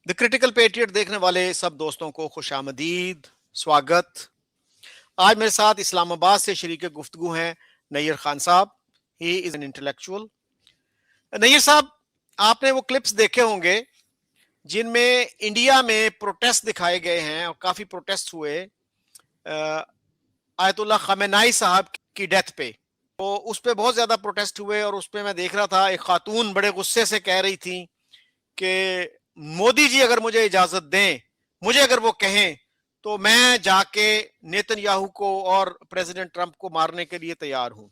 The critical patriot دیکھنے والے سب دوستوں کو خوش آمدید، سواگت۔ آج میرے ساتھ اسلام آباد سے شریک گفتگو ہیں نیر خان صاحب۔ ہی از این انٹلیکچوئل۔ نیر صاحب، آپ نے وہ کلپس دیکھے ہوں گے جن میں انڈیا میں پروٹیسٹ دکھائے گئے ہیں اور کافی پروٹیسٹ ہوئے آیت اللہ خامنہئی صاحب کی ڈیتھ پہ۔ تو اس پہ بہت زیادہ پروٹیسٹ ہوئے اور اس پہ میں دیکھ رہا تھا ایک خاتون بڑے غصے سے کہہ رہی تھی کہ مودی جی اگر مجھے اجازت دیں، مجھے اگر وہ کہیں تو میں جا کے نیتن یاہو کو اور پریزیڈنٹ ٹرمپ کو مارنے کے لیے تیار ہوں۔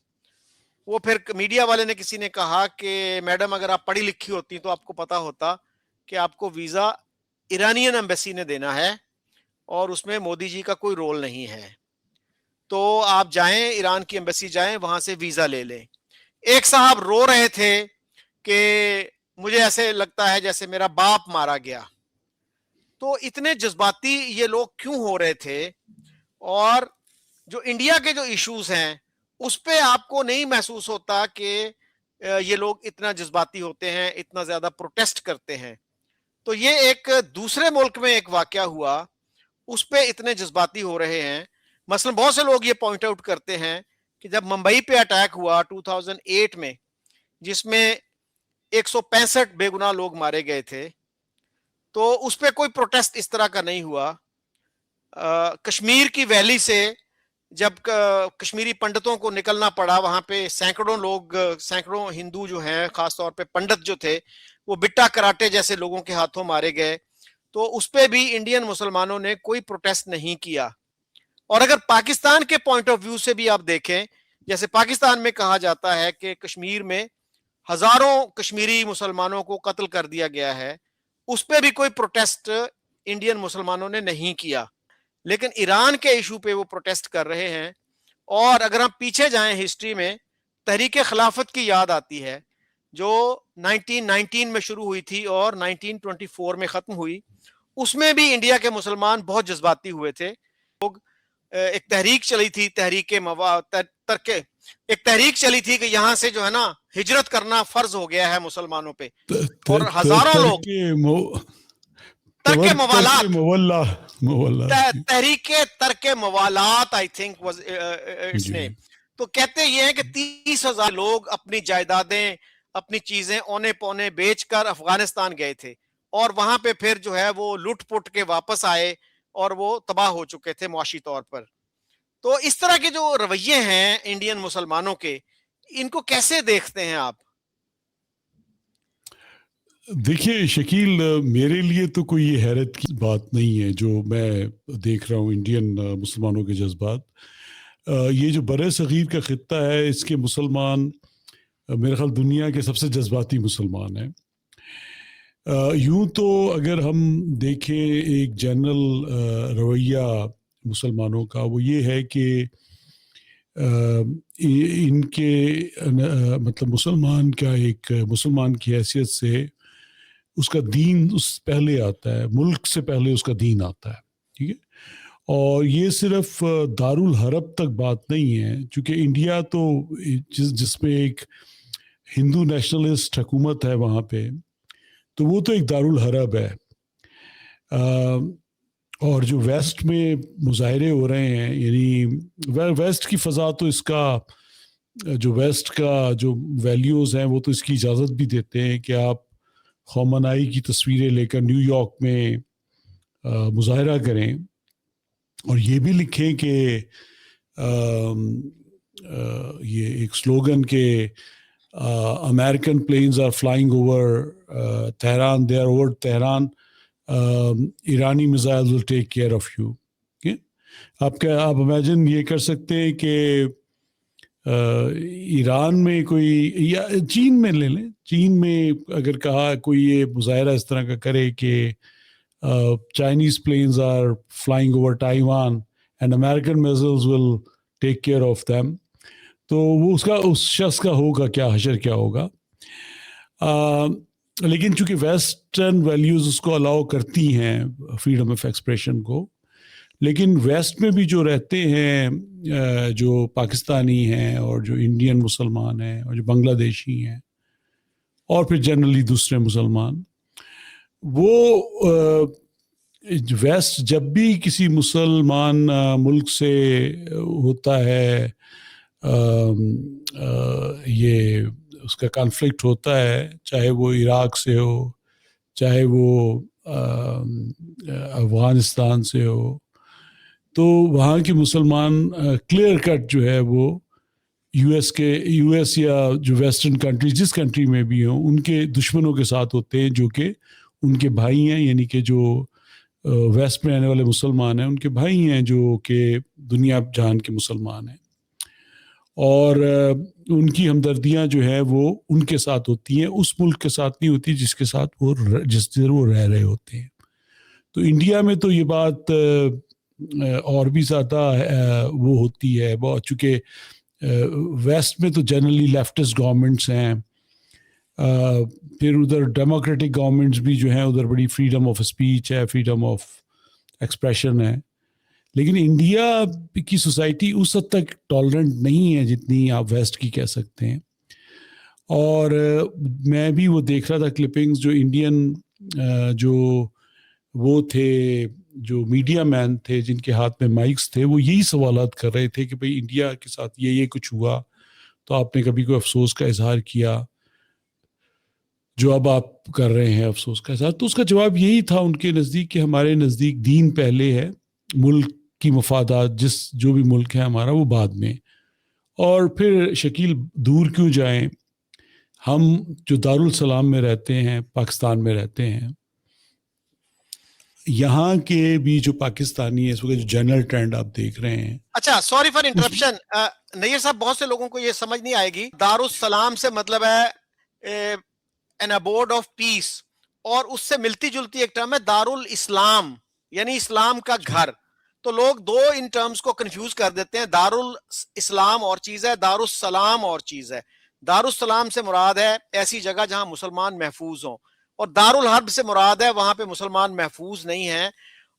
وہ پھر میڈیا والے نے کسی نے کہا کہ میڈم اگر آپ پڑھی لکھی ہوتی تو آپ کو پتا ہوتا کہ آپ کو ویزا ایرانین ایمبیسی نے دینا ہے اور اس میں مودی جی کا کوئی رول نہیں ہے، تو آپ جائیں ایران کی ایمبیسی جائیں، وہاں سے ویزا لے لیں۔ ایک صاحب رو رہے تھے کہ مجھے ایسے لگتا ہے جیسے میرا باپ مارا گیا۔ تو اتنے جذباتی یہ لوگ کیوں ہو رہے تھے؟ اور جو انڈیا کے جو ایشوز ہیں اس پہ آپ کو نہیں محسوس ہوتا کہ یہ لوگ اتنا جذباتی ہوتے ہیں، اتنا زیادہ پروٹیسٹ کرتے ہیں؟ تو یہ ایک دوسرے ملک میں ایک واقعہ ہوا، اس پہ اتنے جذباتی ہو رہے ہیں۔ مثلا بہت سے لوگ یہ پوائنٹ آؤٹ کرتے ہیں کہ جب ممبئی پہ اٹیک ہوا 2008 میں، جس میں 165 بے گناہ لوگ مارے گئے تھے، تو اس پہ کوئی پروٹیسٹ اس طرح کا نہیں ہوا۔ کشمیر کی ویلی سے جب کشمیری پنڈتوں کو نکلنا پڑا، وہاں پہ سینکڑوں ہندو جو ہیں، خاص طور پہ پنڈت جو تھے، وہ بٹا کراٹے جیسے لوگوں کے ہاتھوں مارے گئے، تو اس پہ بھی انڈین مسلمانوں نے کوئی پروٹیسٹ نہیں کیا۔ اور اگر پاکستان کے پوائنٹ آف ویو سے بھی آپ دیکھیں، جیسے پاکستان میں کہا جاتا ہے کہ کشمیر میں ہزاروں کشمیری مسلمانوں کو قتل کر دیا گیا ہے، اس پہ بھی کوئی پروٹیسٹ انڈین مسلمانوں نے نہیں کیا، لیکن ایران کے ایشو پہ وہ پروٹیسٹ کر رہے ہیں۔ اور اگر ہم پیچھے جائیں ہسٹری میں، تحریک خلافت کی یاد آتی ہے جو 1919 میں شروع ہوئی تھی اور 1924 میں ختم ہوئی۔ اس میں بھی انڈیا کے مسلمان بہت جذباتی ہوئے تھے۔ لوگ ایک تحریک چلی تھی، ایک تحریک چلی تھی کہ یہاں سے جو ہے نا ہجرت کرنا فرض ہو گیا ہے مسلمانوں پہ، اور ہزاروں لوگ ترک موالات، تحریک ترک موالات I think was its name. تو کہتے یہ ہیں کہ 30,000 لوگ اپنی جائیدادیں، اپنی چیزیں اونے پونے بیچ کر افغانستان گئے تھے، اور وہاں پہ پھر جو ہے وہ لٹ پٹ کے واپس آئے اور وہ تباہ ہو چکے تھے معاشی طور پر۔ تو اس طرح کے جو رویے ہیں انڈین مسلمانوں کے، ان کو کیسے دیکھتے ہیں آپ؟ دیکھیے شکیل، میرے لیے تو کوئی حیرت کی بات نہیں ہے جو میں دیکھ رہا ہوں انڈین مسلمانوں کے جذبات۔ یہ جو بر صغیر کا خطہ ہے، اس کے مسلمان میرے خیال دنیا کے سب سے جذباتی مسلمان ہیں۔ یوں تو اگر ہم دیکھیں ایک جنرل رویہ مسلمانوں کا، وہ یہ ہے کہ ان کے مطلب مسلمان کی حیثیت سے اس کا دین اس پہلے آتا ہے، ملک سے پہلے اس کا دین آتا ہے، ٹھیک ہے؟ اور یہ صرف دارالحرب تک بات نہیں ہے، چونکہ انڈیا تو جس میں ایک ہندو نیشنلسٹ حکومت ہے وہاں پہ، تو وہ تو ایک دارالحرب ہے۔ اور جو ویسٹ میں مظاہرے ہو رہے ہیں، یعنی ویسٹ کی فضا تو اس کا جو ویسٹ کا جو ویلیوز ہیں وہ تو اس کی اجازت بھی دیتے ہیں کہ آپ خامنہئی کی تصویریں لے کر نیو یارک میں مظاہرہ کریں اور یہ بھی لکھیں کہ یہ ایک سلوگن کہ American planes are flying over Tehran, they are over Tehran, Irani missiles will take care of you. آپ امیجن یہ کر سکتے ہیں کہ ایران میں کوئی، یا چین میں لے لیں، چین میں اگر کہا کوئی یہ مظاہرہ اس طرح کا کرے کہ Chinese planes are flying over Taiwan and American missiles will take care of them، تو وہ اس شخص کا ہوگا کیا حشر کیا ہوگا۔ لیکن چونکہ ویسٹرن ویلیوز اس کو الاؤ کرتی ہیں فریڈم آف ایکسپریشن کو، لیکن ویسٹ میں بھی جو رہتے ہیں، جو پاکستانی ہیں اور جو انڈین مسلمان ہیں اور جو بنگلہ دیشی ہیں اور پھر جنرلی دوسرے مسلمان، وہ ویسٹ جب بھی کسی مسلمان ملک سے ہوتا ہے یہ اس کا کانفلکٹ ہوتا ہے، چاہے وہ عراق سے ہو، چاہے وہ افغانستان سے ہو، تو وہاں کے مسلمان کلیئر کٹ جو ہے وہ یو ایس یا جو ویسٹرن کنٹریز جس کنٹری میں بھی ہوں ان کے دشمنوں کے ساتھ ہوتے ہیں، جو کہ ان کے بھائی ہیں، یعنی کہ جو ویسٹ میں آنے والے مسلمان ہیں ان کے بھائی ہیں جو کہ دنیا جہان کے مسلمان ہیں، اور ان کی ہمدردیاں جو ہے وہ ان کے ساتھ ہوتی ہیں، اس ملک کے ساتھ نہیں ہوتی جس کے ساتھ جس سے وہ رہ رہے ہوتے ہیں۔ تو انڈیا میں تو یہ بات اور بھی زیادہ وہ ہوتی ہے، چونکہ ویسٹ میں تو جنرلی لیفٹسٹ گورنمنٹس ہیں، پھر ادھر ڈیموکریٹک گورنمنٹس بھی جو ہیں ادھر بڑی فریڈم آف اسپیچ ہے، فریڈم آف ایکسپریشن ہے، لیکن انڈیا کی سوسائٹی اس حد تک ٹالرنٹ نہیں ہے جتنی آپ ویسٹ کی کہہ سکتے ہیں۔ اور میں بھی وہ دیکھ رہا تھا کلپنگز، جو انڈین جو وہ تھے، جو میڈیا مین تھے جن کے ہاتھ میں مائکس تھے، وہ یہی سوالات کر رہے تھے کہ بھئی انڈیا کے ساتھ یہ کچھ ہوا تو آپ نے کبھی کوئی افسوس کا اظہار کیا، جو اب آپ کر رہے ہیں افسوس کا اظہار؟ تو اس کا جواب یہی تھا ان کے نزدیک کہ ہمارے نزدیک دین پہلے ہے، ملک کی مفادات جو بھی ملک ہے ہمارا وہ بعد میں۔ اور پھر شکیل دور کیوں جائیں، ہم جو دارالسلام میں رہتے ہیں، پاکستان میں رہتے ہیں، یہاں کے بھی جو پاکستانی ہے اس وقت جو جنرل ٹرینڈ آپ دیکھ رہے ہیں۔ اچھا، سوری فار انٹرپشن نیئر صاحب، بہت سے لوگوں کو یہ سمجھ نہیں آئے گی، دارالسلام سے مطلب ہے an abode of peace، اور اس سے ملتی جلتی ایک ٹرم ہے دارالاسلام، یعنی اسلام کا گھر۔ تو لوگ دو ان ٹرمز کو کنفیوز کر دیتے ہیں، دارالاسلام اور چیز ہے، دارالسلام اور چیز ہے۔ دارالسلام سے مراد ہے ایسی جگہ جہاں مسلمان محفوظ ہوں، اور دارالحرب سے مراد ہے وہاں پہ مسلمان محفوظ نہیں ہیں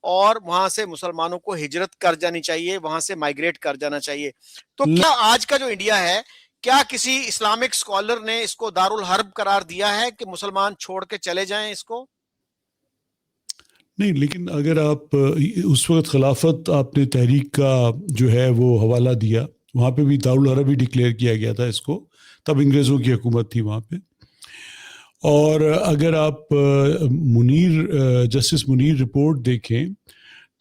اور وہاں سے مسلمانوں کو ہجرت کر جانی چاہیے، وہاں سے مائگریٹ کر جانا چاہیے۔ تو کیا آج کا جو انڈیا ہے، کیا کسی اسلامک اسکالر نے اس کو دارالحرب قرار دیا ہے کہ مسلمان چھوڑ کے چلے جائیں اس کو؟ نہیں، لیکن اگر آپ اس وقت خلافت آپ نے تحریک کا جو ہے وہ حوالہ دیا، وہاں پہ بھی دارالحرب ہی ڈکلیئر کیا گیا تھا اس کو، تب انگریزوں کی حکومت تھی وہاں پہ۔ اور اگر آپ جسٹس منیر رپورٹ دیکھیں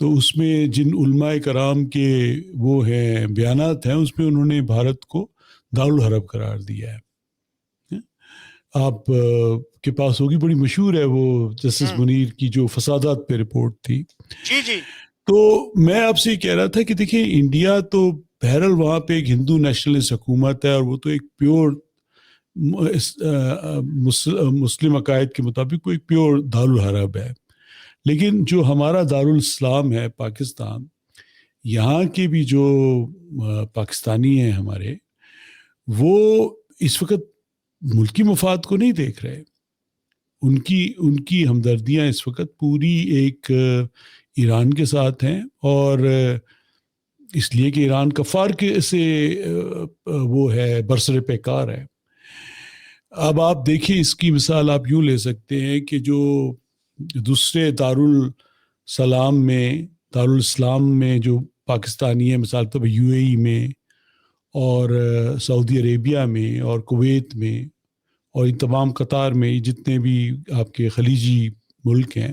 تو اس میں جن علماء کرام کے وہ ہیں بیانات ہیں، اس میں انہوں نے بھارت کو دارالحرب قرار دیا ہے۔ آپ کے پاس ہوگی، بڑی مشہور ہے وہ جسٹس منیر کی جو فسادات پہ رپورٹ تھی۔ جی جی۔ تو میں آپ سے یہ کہہ رہا تھا کہ دیکھیں انڈیا تو بہرحال وہاں پہ ایک ہندو نیشنلسٹ حکومت ہے، اور وہ تو ایک پیور مسلم عقائد کے مطابق وہ ایک پیور دارالحرب ہے، لیکن جو ہمارا دارالاسلام ہے پاکستان، یہاں کے بھی جو پاکستانی ہیں ہمارے، وہ اس وقت ملکی مفاد کو نہیں دیکھ رہے۔ ان کی ہمدردیاں اس وقت پوری ایک ایران کے ساتھ ہیں، اور اس لیے کہ ایران کفار کے سے وہ ہے، برسر پیکار ہے۔ اب آپ دیکھیں اس کی مثال آپ یوں لے سکتے ہیں کہ جو دوسرے دارالاسلام میں جو پاکستانی ہیں، مثال طور پر یو اے ای میں اور سعودی عربیہ میں اور کویت میں اور ان تمام قطار میں، جتنے بھی آپ کے خلیجی ملک ہیں،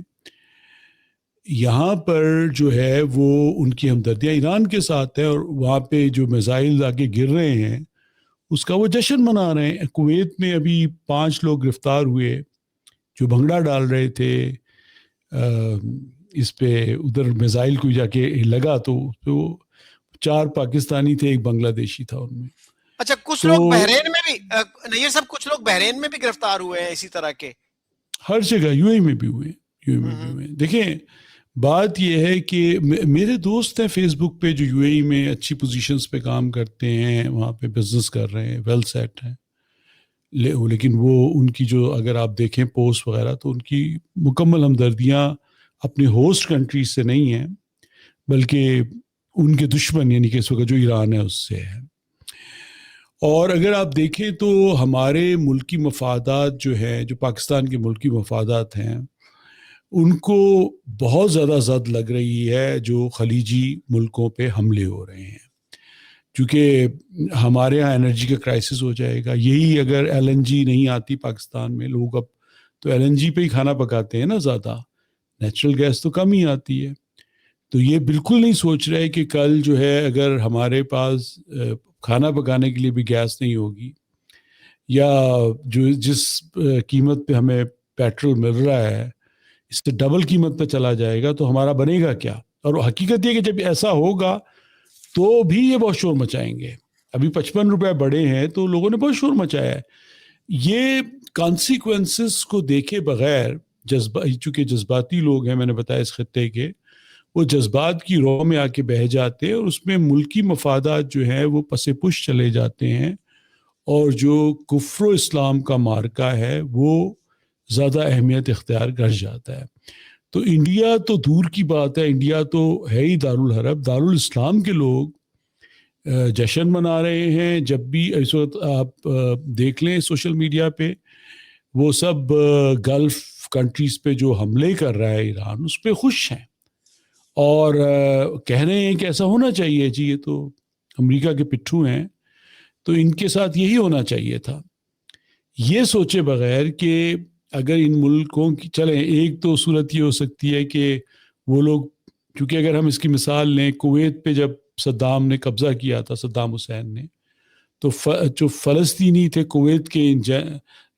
یہاں پر جو ہے وہ ان کی ہمدردیاں ایران کے ساتھ ہے، اور وہاں پہ جو میزائل آگے گر رہے ہیں اس کا وہ جشن منا رہے ہیں۔ کویت میں ابھی 5 لوگ گرفتار ہوئے جو بھنگڑا ڈال رہے تھے اس پہ، ادھر میزائل کو جا کے لگا تو 4 پاکستانی تھے، ایک بنگلہ دیشی تھا ان میں۔ اچھا، کچھ لوگ بحرین میں بھی نہیں سب کچھ لوگ بحرین میں بھی گرفتار ہوئے ہیں اسی طرح کے، ہر جگہ یو اے میں بھی ہوئے۔ دیکھیں بات یہ ہے کہ میرے دوست ہیں فیس بک پہ جو یو اے میں اچھی پوزیشنز پہ کام کرتے ہیں، وہاں پہ بزنس کر رہے ہیں، ویل سیٹ ہیں، لیکن وہ ان کی جو اگر آپ دیکھیں پوسٹ وغیرہ تو ان کی مکمل ہمدردیاں اپنے ہوسٹ کنٹریز سے نہیں ہیں، بلکہ ان کے دشمن یعنی کہ اس وقت جو ایران ہے اس سے ہے۔ اور اگر آپ دیکھیں تو ہمارے ملکی مفادات جو ہیں، جو پاکستان کے ملکی مفادات ہیں، ان کو بہت زیادہ زد لگ رہی ہے جو خلیجی ملکوں پہ حملے ہو رہے ہیں، کیونکہ ہمارے ہاں انرجی کا کرائسس ہو جائے گا. یہی اگر ایل این جی نہیں آتی پاکستان میں، لوگ اب تو ایل این جی پہ ہی کھانا پکاتے ہیں نا زیادہ، نیچرل گیس تو کم ہی آتی ہے. تو یہ بالکل نہیں سوچ رہے کہ کل جو ہے اگر ہمارے پاس کھانا پکانے کے لیے بھی گیس نہیں ہوگی، یا جو جس قیمت پہ ہمیں پیٹرول مل رہا ہے اس سے ڈبل قیمت پہ چلا جائے گا، تو ہمارا بنے گا کیا؟ اور حقیقت یہ کہ جب ایسا ہوگا تو بھی یہ بہت شور مچائیں گے. ابھی 55 روپے بڑھے ہیں تو لوگوں نے بہت شور مچایا ہے. یہ کانسیکوینسز کو دیکھے بغیر چونکہ جذباتی لوگ ہیں، میں نے بتایا اس خطے کے، وہ جذبات کی رو میں آ کے بہہ جاتے ہیں اور اس میں ملکی مفادات جو ہیں وہ پس پش چلے جاتے ہیں، اور جو کفر و اسلام کا مارکہ ہے وہ زیادہ اہمیت اختیار کر جاتا ہے. تو انڈیا تو دور کی بات ہے، انڈیا تو ہے ہی دارالحرب. دارالاسلام کے لوگ جشن منا رہے ہیں. جب بھی اس وقت آپ دیکھ لیں سوشل میڈیا پہ، وہ سب گلف کنٹریز پہ جو حملے کر رہا ہے ایران، اس پہ خوش ہیں اور کہہ رہے ہیں کہ ایسا ہونا چاہیے جی، یہ تو امریکہ کے پٹھو ہیں تو ان کے ساتھ یہی ہونا چاہیے تھا. یہ سوچے بغیر کہ اگر ان ملکوں کی چلیں، ایک تو صورت یہ ہو سکتی ہے کہ وہ لوگ، کیونکہ اگر ہم اس کی مثال لیں، کویت پہ جب صدام نے قبضہ کیا تھا، صدام حسین نے، تو جو فلسطینی تھے کویت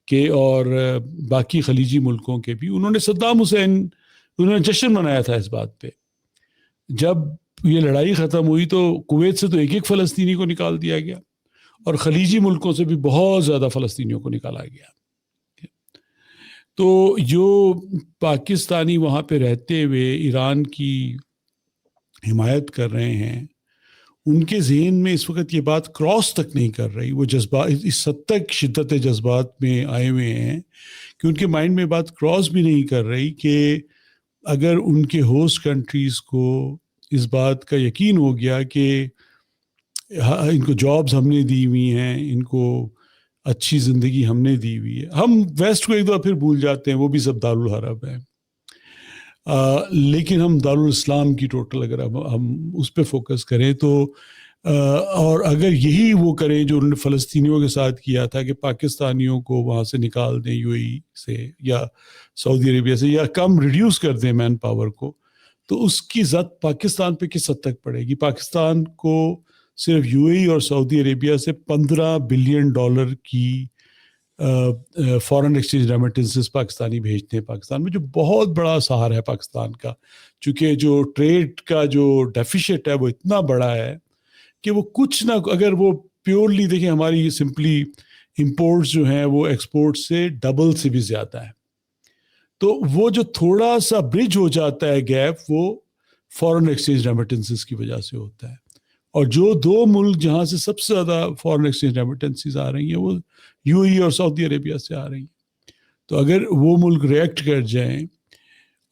کے اور باقی خلیجی ملکوں کے بھی، انہوں نے جشن منایا تھا اس بات پہ. جب یہ لڑائی ختم ہوئی تو کویت سے تو ایک فلسطینی کو نکال دیا گیا، اور خلیجی ملکوں سے بھی بہت زیادہ فلسطینیوں کو نکالا گیا. تو جو پاکستانی وہاں پہ رہتے ہوئے ایران کی حمایت کر رہے ہیں، ان کے ذہن میں اس وقت یہ بات کراس تک نہیں کر رہی. وہ جذبات اس حد تک شدت جذبات میں آئے ہوئے ہیں کہ ان کے مائنڈ میں بات کراس بھی نہیں کر رہی کہ اگر ان کے ہوسٹ کنٹریز کو اس بات کا یقین ہو گیا کہ ان کو جابز ہم نے دی ہوئی ہیں، ان کو اچھی زندگی ہم نے دی ہوئی ہے. ہم ویسٹ کو ایک دفعہ پھر بھول جاتے ہیں، وہ بھی سب دارالحرب ہے، لیکن ہم دارالاسلام کی ٹوٹل اگر ہم اس پہ فوکس کریں تو، اور اگر یہی وہ کریں جو انہوں نے فلسطینیوں کے ساتھ کیا تھا کہ پاکستانیوں کو وہاں سے نکال دیں، یو اے ای سے یا سعودی عربیہ سے، یا کم ریڈیوس کر دیں مین پاور کو، تو اس کی زد پاکستان پہ کس حد تک پڑے گی؟ پاکستان کو صرف یو اے ای اور سعودی عربیہ سے $15 بلین کی فارن ایکسچینج ریمیٹنسز پاکستانی بھیجتے ہیں پاکستان میں، جو بہت بڑا سہارا ہے پاکستان کا، چونکہ جو ٹریڈ کا جو ڈیفیشٹ ہے وہ اتنا بڑا ہے کہ وہ کچھ نہ، اگر وہ پیورلی دیکھیں، ہماری سمپلی امپورٹس جو ہیں وہ ایکسپورٹ سے ڈبل سے بھی زیادہ ہے. تو وہ جو تھوڑا سا برج ہو جاتا ہے گیپ، وہ فارن ایکسچینج ریمیٹنسز کی وجہ سے ہوتا ہے. اور جو دو ملک جہاں سے سب سے زیادہ فارن ایکسچینج ریمیٹنسز آ رہی ہیں وہ یو اے ای اور سعودی عربیہ سے آ رہی ہیں. تو اگر وہ ملک ریئیکٹ کر جائیں،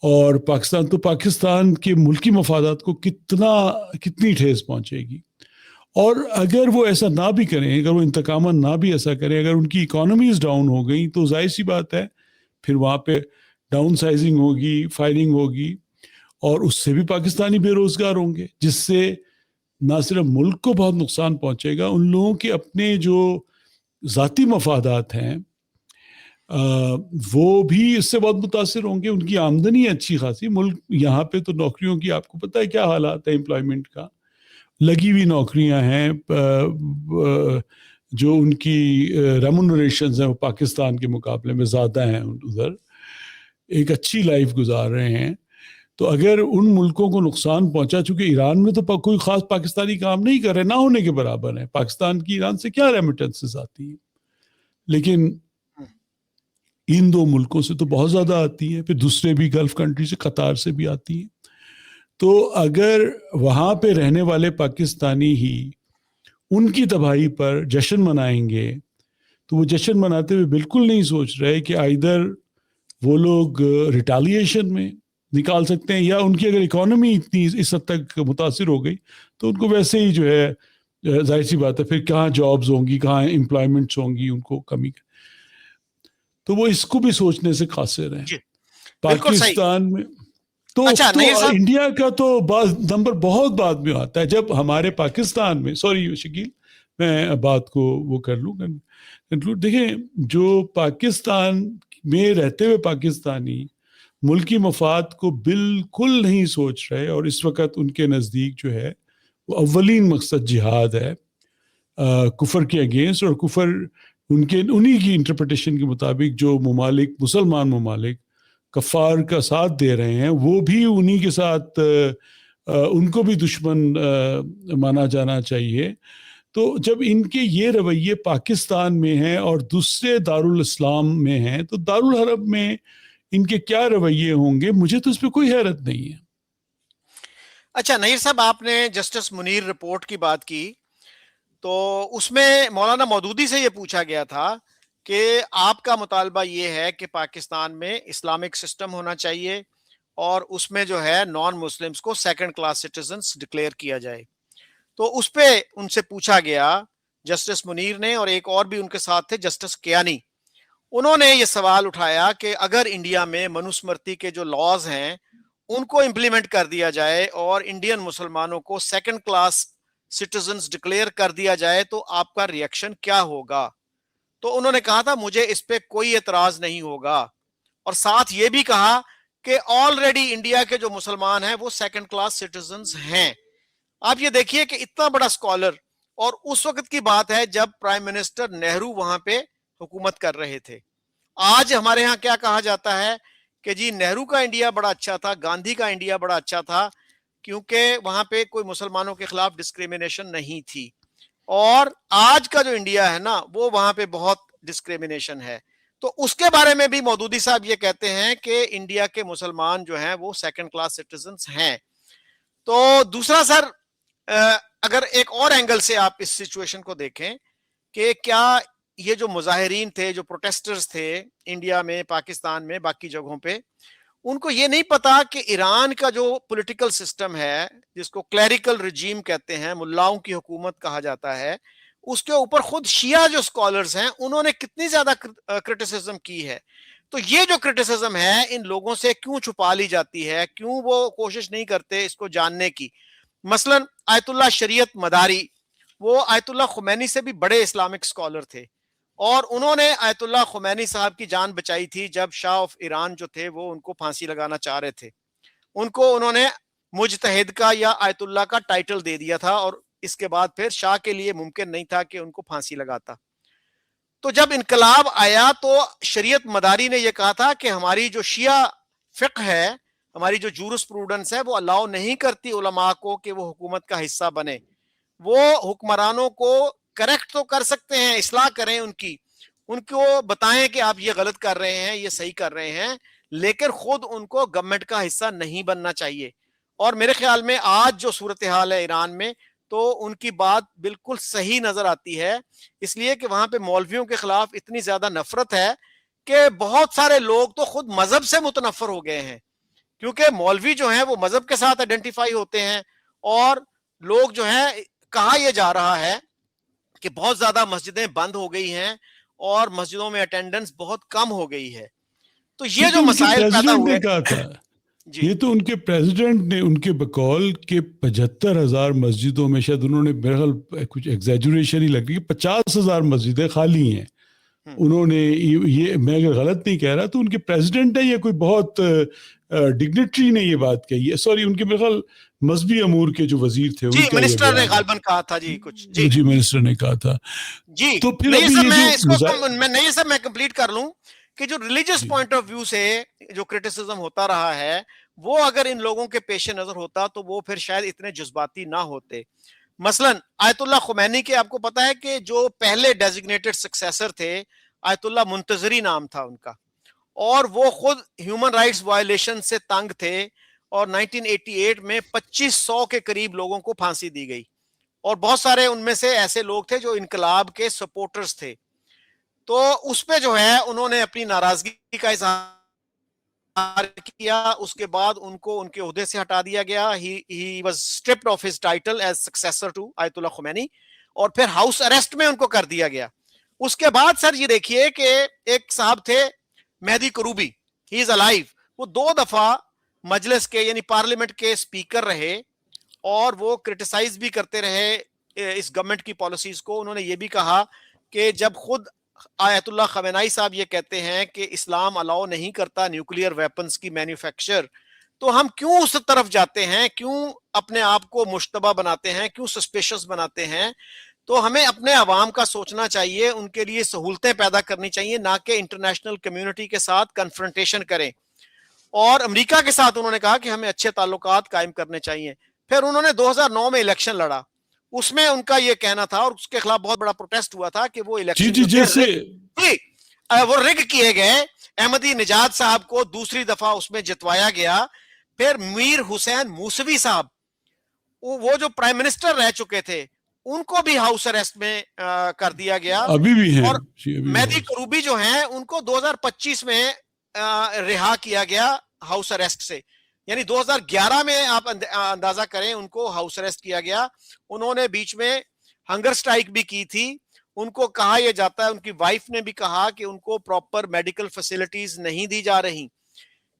اور پاکستان کے ملکی مفادات کو کتنی ٹھیس پہنچے گی. اور اگر وہ ایسا نہ بھی کریں، اگر وہ انتقاماً نہ بھی ایسا کریں، اگر ان کی اکانومیز ڈاؤن ہو گئی تو ظاہر سی بات ہے پھر وہاں پہ ڈاؤن سائزنگ ہوگی، فائرنگ ہوگی، اور اس سے بھی پاکستانی بے روزگار ہوں گے، جس سے نہ صرف ملک کو بہت نقصان پہنچے گا، ان لوگوں کے اپنے جو ذاتی مفادات ہیں وہ بھی اس سے بہت متاثر ہوں گے. ان کی آمدنی اچھی خاصی، ملک یہاں پہ تو نوکریوں کی آپ کو پتہ ہے کیا حالات ہے، امپلائمنٹ کا، لگی ہوئی نوکریاں ہیں، جو ان کی ریمونریشنز ہیں وہ پاکستان کے مقابلے میں زیادہ ہیں، ادھر ایک اچھی لائف گزار رہے ہیں. تو اگر ان ملکوں کو نقصان پہنچا، چونکہ ایران میں تو کوئی خاص پاکستانی کام نہیں کر رہے، نہ ہونے کے برابر ہے، پاکستان کی ایران سے کیا ریمیٹنسز آتی ہیں، لیکن ان دو ملکوں سے تو بہت زیادہ آتی ہیں، پھر دوسرے بھی گلف کنٹری سے، قطار سے بھی آتی ہیں. تو اگر وہاں پہ رہنے والے پاکستانی ہی ان کی تباہی پر جشن منائیں گے، تو وہ جشن مناتے ہوئے بالکل نہیں سوچ رہے کہ آئیدر وہ لوگ ریٹالیشن میں نکال سکتے ہیں، یا ان کی اگر اکانومی اتنی اس حد تک متاثر ہو گئی تو ان کو ویسے ہی جو ہے ظاہر سی بات ہے پھر کہاں جابز ہوں گی، کہاں امپلائمنٹس ہوں گی، ان کو کمی. تو وہ اس کو بھی سوچنے سے قاصر ہیں. جی بالکل صحیح. پاکستان میں تو اچھا نیر صاحب, انڈیا کا تو نمبر بہت بعد میں آتا ہے. جب ہمارے پاکستان میں, سوری شکیل میں بات کو وہ کر لوں کنکلوڈ, دیکھیں جو پاکستان میں رہتے ہوئے پاکستانی ملکی مفاد کو بالکل نہیں سوچ رہے, اور اس وقت ان کے نزدیک جو ہے وہ اولین مقصد جہاد ہے کفر کے اگینسٹ, اور کفر انہی کی انٹرپریٹیشن کے مطابق جو ممالک مسلمان ممالک کفار کا ساتھ دے رہے ہیں وہ بھی انہی کے ساتھ ان کو بھی دشمن مانا جانا چاہیے. تو جب ان کے یہ رویے پاکستان میں ہیں اور دوسرے دارالاسلام میں ہیں تو دارالحرب میں ان کے کیا رویے ہوں گے, مجھے تو اس پہ کوئی حیرت نہیں ہے. اچھا نیر صاحب, آپ نے جسٹس منیر رپورٹ کی بات کی تو اس میں مولانا مودودی سے یہ پوچھا گیا تھا کہ آپ کا مطالبہ یہ ہے کہ پاکستان میں اسلامک سسٹم ہونا چاہیے اور اس میں جو ہے نان مسلمز کو سیکنڈ کلاس سٹیزنز ڈکلیئر کیا جائے. تو اس پہ ان سے پوچھا گیا جسٹس منیر نے, اور ایک اور بھی ان کے ساتھ تھے جسٹس کیانی, انہوں نے یہ سوال اٹھایا کہ اگر انڈیا میں منوسمرتی کے جو لاز ہیں ان کو امپلیمنٹ کر دیا جائے اور انڈین مسلمانوں کو سیکنڈ کلاس سٹیزنز ڈکلیئر کر دیا جائے تو آپ کا ریئیکشن کیا ہوگا. تو انہوں نے کہا تھا مجھے اس پہ کوئی اعتراض نہیں ہوگا, اور ساتھ یہ بھی کہا کہ آلریڈی انڈیا کے جو مسلمان ہیں وہ سیکنڈ کلاس سٹیزنز ہیں. آپ یہ دیکھیے کہ اتنا بڑا اسکالر, اور اس وقت کی بات ہے جب پرائم منسٹر نہرو وہاں پہ حکومت کر رہے تھے. آج ہمارے ہاں کیا کہا جاتا ہے کہ جی نہرو کا انڈیا بڑا اچھا تھا, گاندھی کا انڈیا بڑا اچھا تھا, کیونکہ وہاں پہ کوئی مسلمانوں کے خلاف ڈسکریمنیشن نہیں تھی. اور آج کا جو انڈیا ہے نا وہ وہاں پہ بہت ڈسکریمنیشن ہے. تو اس کے بارے میں بھی مودودی صاحب یہ کہتے ہیں کہ انڈیا کے مسلمان جو ہیں وہ سیکنڈ کلاس سٹیزنز ہیں. تو دوسرا سر, اگر ایک اور اینگل سے آپ اس سچویشن کو دیکھیں کہ کیا یہ جو مظاہرین تھے, جو پروٹیسٹرز تھے انڈیا میں, پاکستان میں, باقی جگہوں پہ, ان کو یہ نہیں پتا کہ ایران کا جو پولیٹیکل سسٹم ہے جس کو کلیریکل رجیم کہتے ہیں, ملاؤں کی حکومت کہا جاتا ہے, اس کے اوپر خود شیعہ جو اسکالرز ہیں انہوں نے کتنی زیادہ کرٹیسزم کی ہے. تو یہ جو کرٹیسزم ہے ان لوگوں سے کیوں چھپا لی جاتی ہے, کیوں وہ کوشش نہیں کرتے اس کو جاننے کی. مثلا آیت اللہ شریعت مداری, وہ آیت اللہ خمینی سے بھی بڑے اسلامک اسکالر تھے, اور انہوں نے آیت اللہ خمینی صاحب کی جان بچائی تھی جب شاہ آف ایران جو تھے وہ ان کو پھانسی لگانا چاہ رہے تھے. ان کو انہوں نے مجتہد کا یا آیت اللہ کا ٹائٹل دے دیا تھا, اور اس کے بعد پھر شاہ کے لیے ممکن نہیں تھا کہ ان کو پھانسی لگاتا. تو جب انقلاب آیا تو شریعت مداری نے یہ کہا تھا کہ ہماری جو شیعہ فقہ ہے, ہماری جو جورس پروڈنس ہے, وہ الاؤ نہیں کرتی علماء کو کہ وہ حکومت کا حصہ بنے. وہ حکمرانوں کو کریکٹ تو کر سکتے ہیں, اصلاح کریں ان کو بتائیں کہ آپ یہ غلط کر رہے ہیں, یہ صحیح کر رہے ہیں, لیکن خود ان کو گورنمنٹ کا حصہ نہیں بننا چاہیے. اور میرے خیال میں آج جو صورتحال ہے ایران میں تو ان کی بات بالکل صحیح نظر آتی ہے, اس لیے کہ وہاں پہ مولویوں کے خلاف اتنی زیادہ نفرت ہے کہ بہت سارے لوگ تو خود مذہب سے متنفر ہو گئے ہیں, کیونکہ مولوی جو ہیں وہ مذہب کے ساتھ آئیڈینٹیفائی ہوتے ہیں. اور لوگ جو ہیں, کہا یہ جا رہا ہے کہ بہت زیادہ مسجدیں بند ہو گئی ہیں اور مسجدوں میں اٹینڈنس بہت کم ہو گئی ہے. تو یہ جو مسائل پیدا ہوئے, کہا تھا یہ تو ان کے پریزیڈنٹ نے ان کے بقول کے 75,000 مسجدوں میں, شاید انہوں نے میرے خیال کچھ ایگزیجوریشن ہی لگ رہی ہے, 50,000 مسجدیں خالی ہیں. انہوں نے یہ, میں اگر غلط نہیں کہہ رہا تو ان کے پریزیڈنٹ ہے, یہ کوئی بہت ڈگنیٹری نے یہ بات کہی ہے, سوری ان کے میرے خیال مذہبی امور کے جو وزیر تھے جی منسٹر نے غالباً کہا تھا, جی کچھ جی منسٹر نے کہا تھا. جی تو پھر نہیں ابھی سر, یہ میں اس جو کو نہیں سر میں کمپلیٹ کر لوں کہ جو ریلیجس پوائنٹ آف ویو سے جو کرٹیسزم ہوتا رہا ہے وہ اگر ان لوگوں کے پیش نظر ہوتا تو وہ پھر شاید اتنے جذباتی نہ ہوتے. مثلا آیت اللہ خمینی کے آپ کو پتا ہے کہ جو پہلے ڈیزگنیٹڈ سکسیسر تھے آیت اللہ منتظری نام تھا ان کا, اور وہ خود ہیومن رائٹس وائلیشن سے تنگ تھے, اور 1988 میں 2500 کے قریب لوگوں کو پھانسی دی گئی, اور بہت سارے ان میں سے ایسے لوگ تھے جو انقلاب کے سپورٹرز تھے. تو اس پہ جو ہے انہوں نے اپنی ناراضگی کا اظہار کیا, اس کے بعد ان کو ان کے عہدے سے ہٹا دیا گیا. he was stripped of his title as successor to آیت اللہ خمینی, اور پھر ہاؤس اریسٹ میں ان کو کر دیا گیا. اس کے بعد سر یہ دیکھیے کہ ایک صاحب تھے مہدی کروبی, he is alive, وہ 2 دفعہ مجلس کے یعنی پارلیمنٹ کے سپیکر رہے اور وہ کرٹیسائز بھی کرتے رہے اس گورنمنٹ کی پالیسیز کو. انہوں نے یہ بھی کہا کہ جب خود آیت اللہ خامنائی صاحب یہ کہتے ہیں کہ اسلام الاؤ نہیں کرتا نیوکلیئر ویپنز کی مینوفیکچر, تو ہم کیوں اس طرف جاتے ہیں, کیوں اپنے آپ کو مشتبہ بناتے ہیں, کیوں سسپیشس بناتے ہیں. تو ہمیں اپنے عوام کا سوچنا چاہیے, ان کے لیے سہولتیں پیدا کرنی چاہیے, نہ کہ انٹرنیشنل کمیونٹی کے ساتھ کنفرنٹیشن کریں. اور امریکہ کے ساتھ انہوں نے کہا کہ ہمیں اچھے تعلقات قائم کرنے چاہیے. پھر انہوں نے 2009 میں الیکشن لڑا, اس میں ان کا یہ کہنا تھا اور اس کے خلاف بہت بڑا پروٹیسٹ ہوا تھا کہ وہ الیکشن جیسے وہ رگ کیے گئے. احمدی نژاد صاحب کو دوسری دفعہ اس میں جتوایا گیا. پھر میر حسین موسوی صاحب, وہ جو پرائم منسٹر رہ چکے تھے, ان کو بھی ہاؤس اریسٹ میں کر دیا گیا. ابھی بھی ہیں, اور مہدی کروبی جو ہیں ان کو 2025 میں رہا کیا گیا ہاؤس اریسٹ سے. یعنی 2011 میں آپ اندازہ کریں ان کو ہاؤس اریسٹ کیا گیا. انہوں نے بیچ میں ہنگر سٹرائک بھی کی تھی. ان کو کہا یہ جاتا ہے, ان کی وائف نے بھی کہا کہ ان کو پراپر میڈیکل فیسلٹیز نہیں دی جا رہی.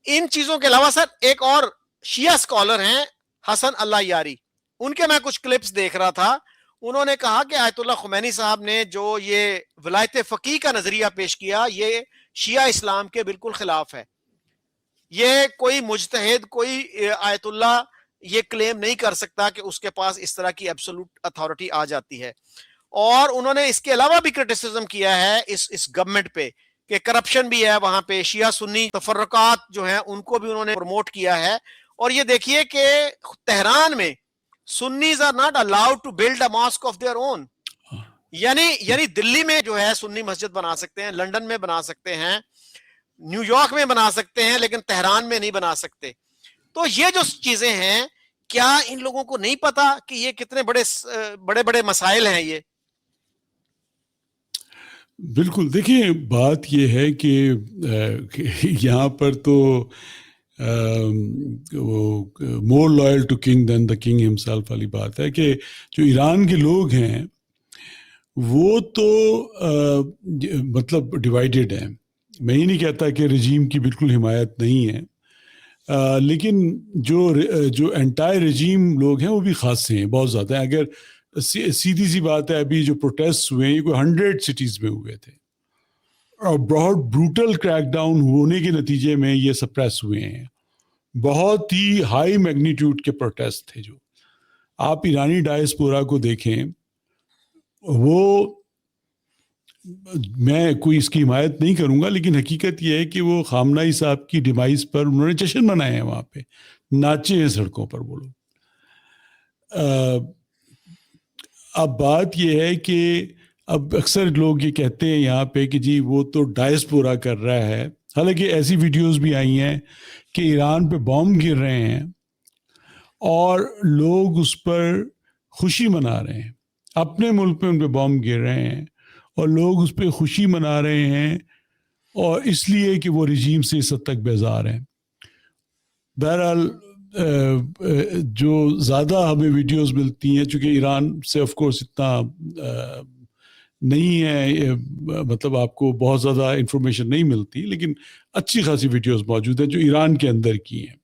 ان چیزوں کے علاوہ سر ایک اور شیعہ اسکالر ہیں حسن اللہ یاری, ان کے میں کچھ کلپس دیکھ رہا تھا. انہوں نے کہا کہ آیت اللہ خمینی صاحب نے جو یہ ولایت فقیہ کا نظریہ پیش کیا, یہ شیعہ اسلام کے بالکل خلاف ہے. یہ کوئی مجتہد, کوئی آیت اللہ یہ کلیم نہیں کر سکتا کہ اس کے پاس اس طرح کی ایبسولوٹ اتھارٹی آ جاتی ہے. اور انہوں نے اس کے علاوہ بھی کرٹیسزم کیا ہے اس گورنمنٹ پہ کہ کرپشن بھی ہے وہاں پہ, شیعہ سنی تفرقات جو ہیں ان کو بھی انہوں نے پروموٹ کیا ہے. اور یہ دیکھیے کہ تہران میں Sunnis are not allowed to build a mosque of their own. یعنی دلی میں جو ہے سنی مسجد بنا سکتے ہیں, لندن میں بنا سکتے ہیں, نیو یارک میں بنا سکتے ہیں, لیکن تہران میں نہیں بنا سکتے. تو یہ جو چیزیں ہیں, کیا ان لوگوں کو نہیں پتا کہ یہ کتنے بڑے بڑے مسائل ہیں یہ؟ بالکل. دیکھیں بات یہ ہے کہ یہاں پر تو more loyal to king than the king himself والی بات ہے کہ جو ایران کے لوگ ہیں وہ تو مطلب ڈیوائیڈڈ ہیں. میں یہ نہیں کہتا کہ رجیم کی بالکل حمایت نہیں ہے, لیکن جو انٹائر رجیم لوگ ہیں وہ بھی خاصے ہیں, بہت زیادہ ہیں. اگر سیدھی سی بات ہے, ابھی جو پروٹیسٹ ہوئے ہیں یہ کوئی 100 سٹیز میں ہوئے تھے اور بہت بروٹل کریک ڈاؤن ہونے کے نتیجے میں یہ سپریس ہوئے ہیں. بہت ہی ہائی میگنیٹیوڈ کے پروٹیسٹ تھے. جو آپ ایرانی ڈائسپورا کو دیکھیں, وہ میں کوئی اس کی حمایت نہیں کروں گا, لیکن حقیقت یہ ہے کہ وہ خامنائی صاحب کی ڈیمائز پر انہوں نے جشن منائے ہیں, وہاں پہ ناچے ہیں سڑکوں پر وہ لوگ. اب بات یہ ہے کہ اب اکثر لوگ یہ کہتے ہیں یہاں پہ کہ جی وہ تو ڈائسپورا کر رہا ہے, حالانکہ ایسی ویڈیوز بھی آئی ہیں کہ ایران پہ بام گر رہے ہیں اور لوگ اس پر خوشی منا رہے ہیں. اپنے ملک میں ان پہ بام گر رہے ہیں اور لوگ اس پہ خوشی منا رہے ہیں, اور اس لیے کہ وہ رجیم سے اس حد تک بیزار ہیں. بہرحال جو زیادہ ہمیں ویڈیوز ملتی ہیں, چونکہ ایران سے آف کورس اتنا نہیں ہے, مطلب آپ کو بہت زیادہ انفارمیشن نہیں ملتی, لیکن اچھی خاصی ویڈیوز موجود ہیں جو ایران کے اندر کی ہیں.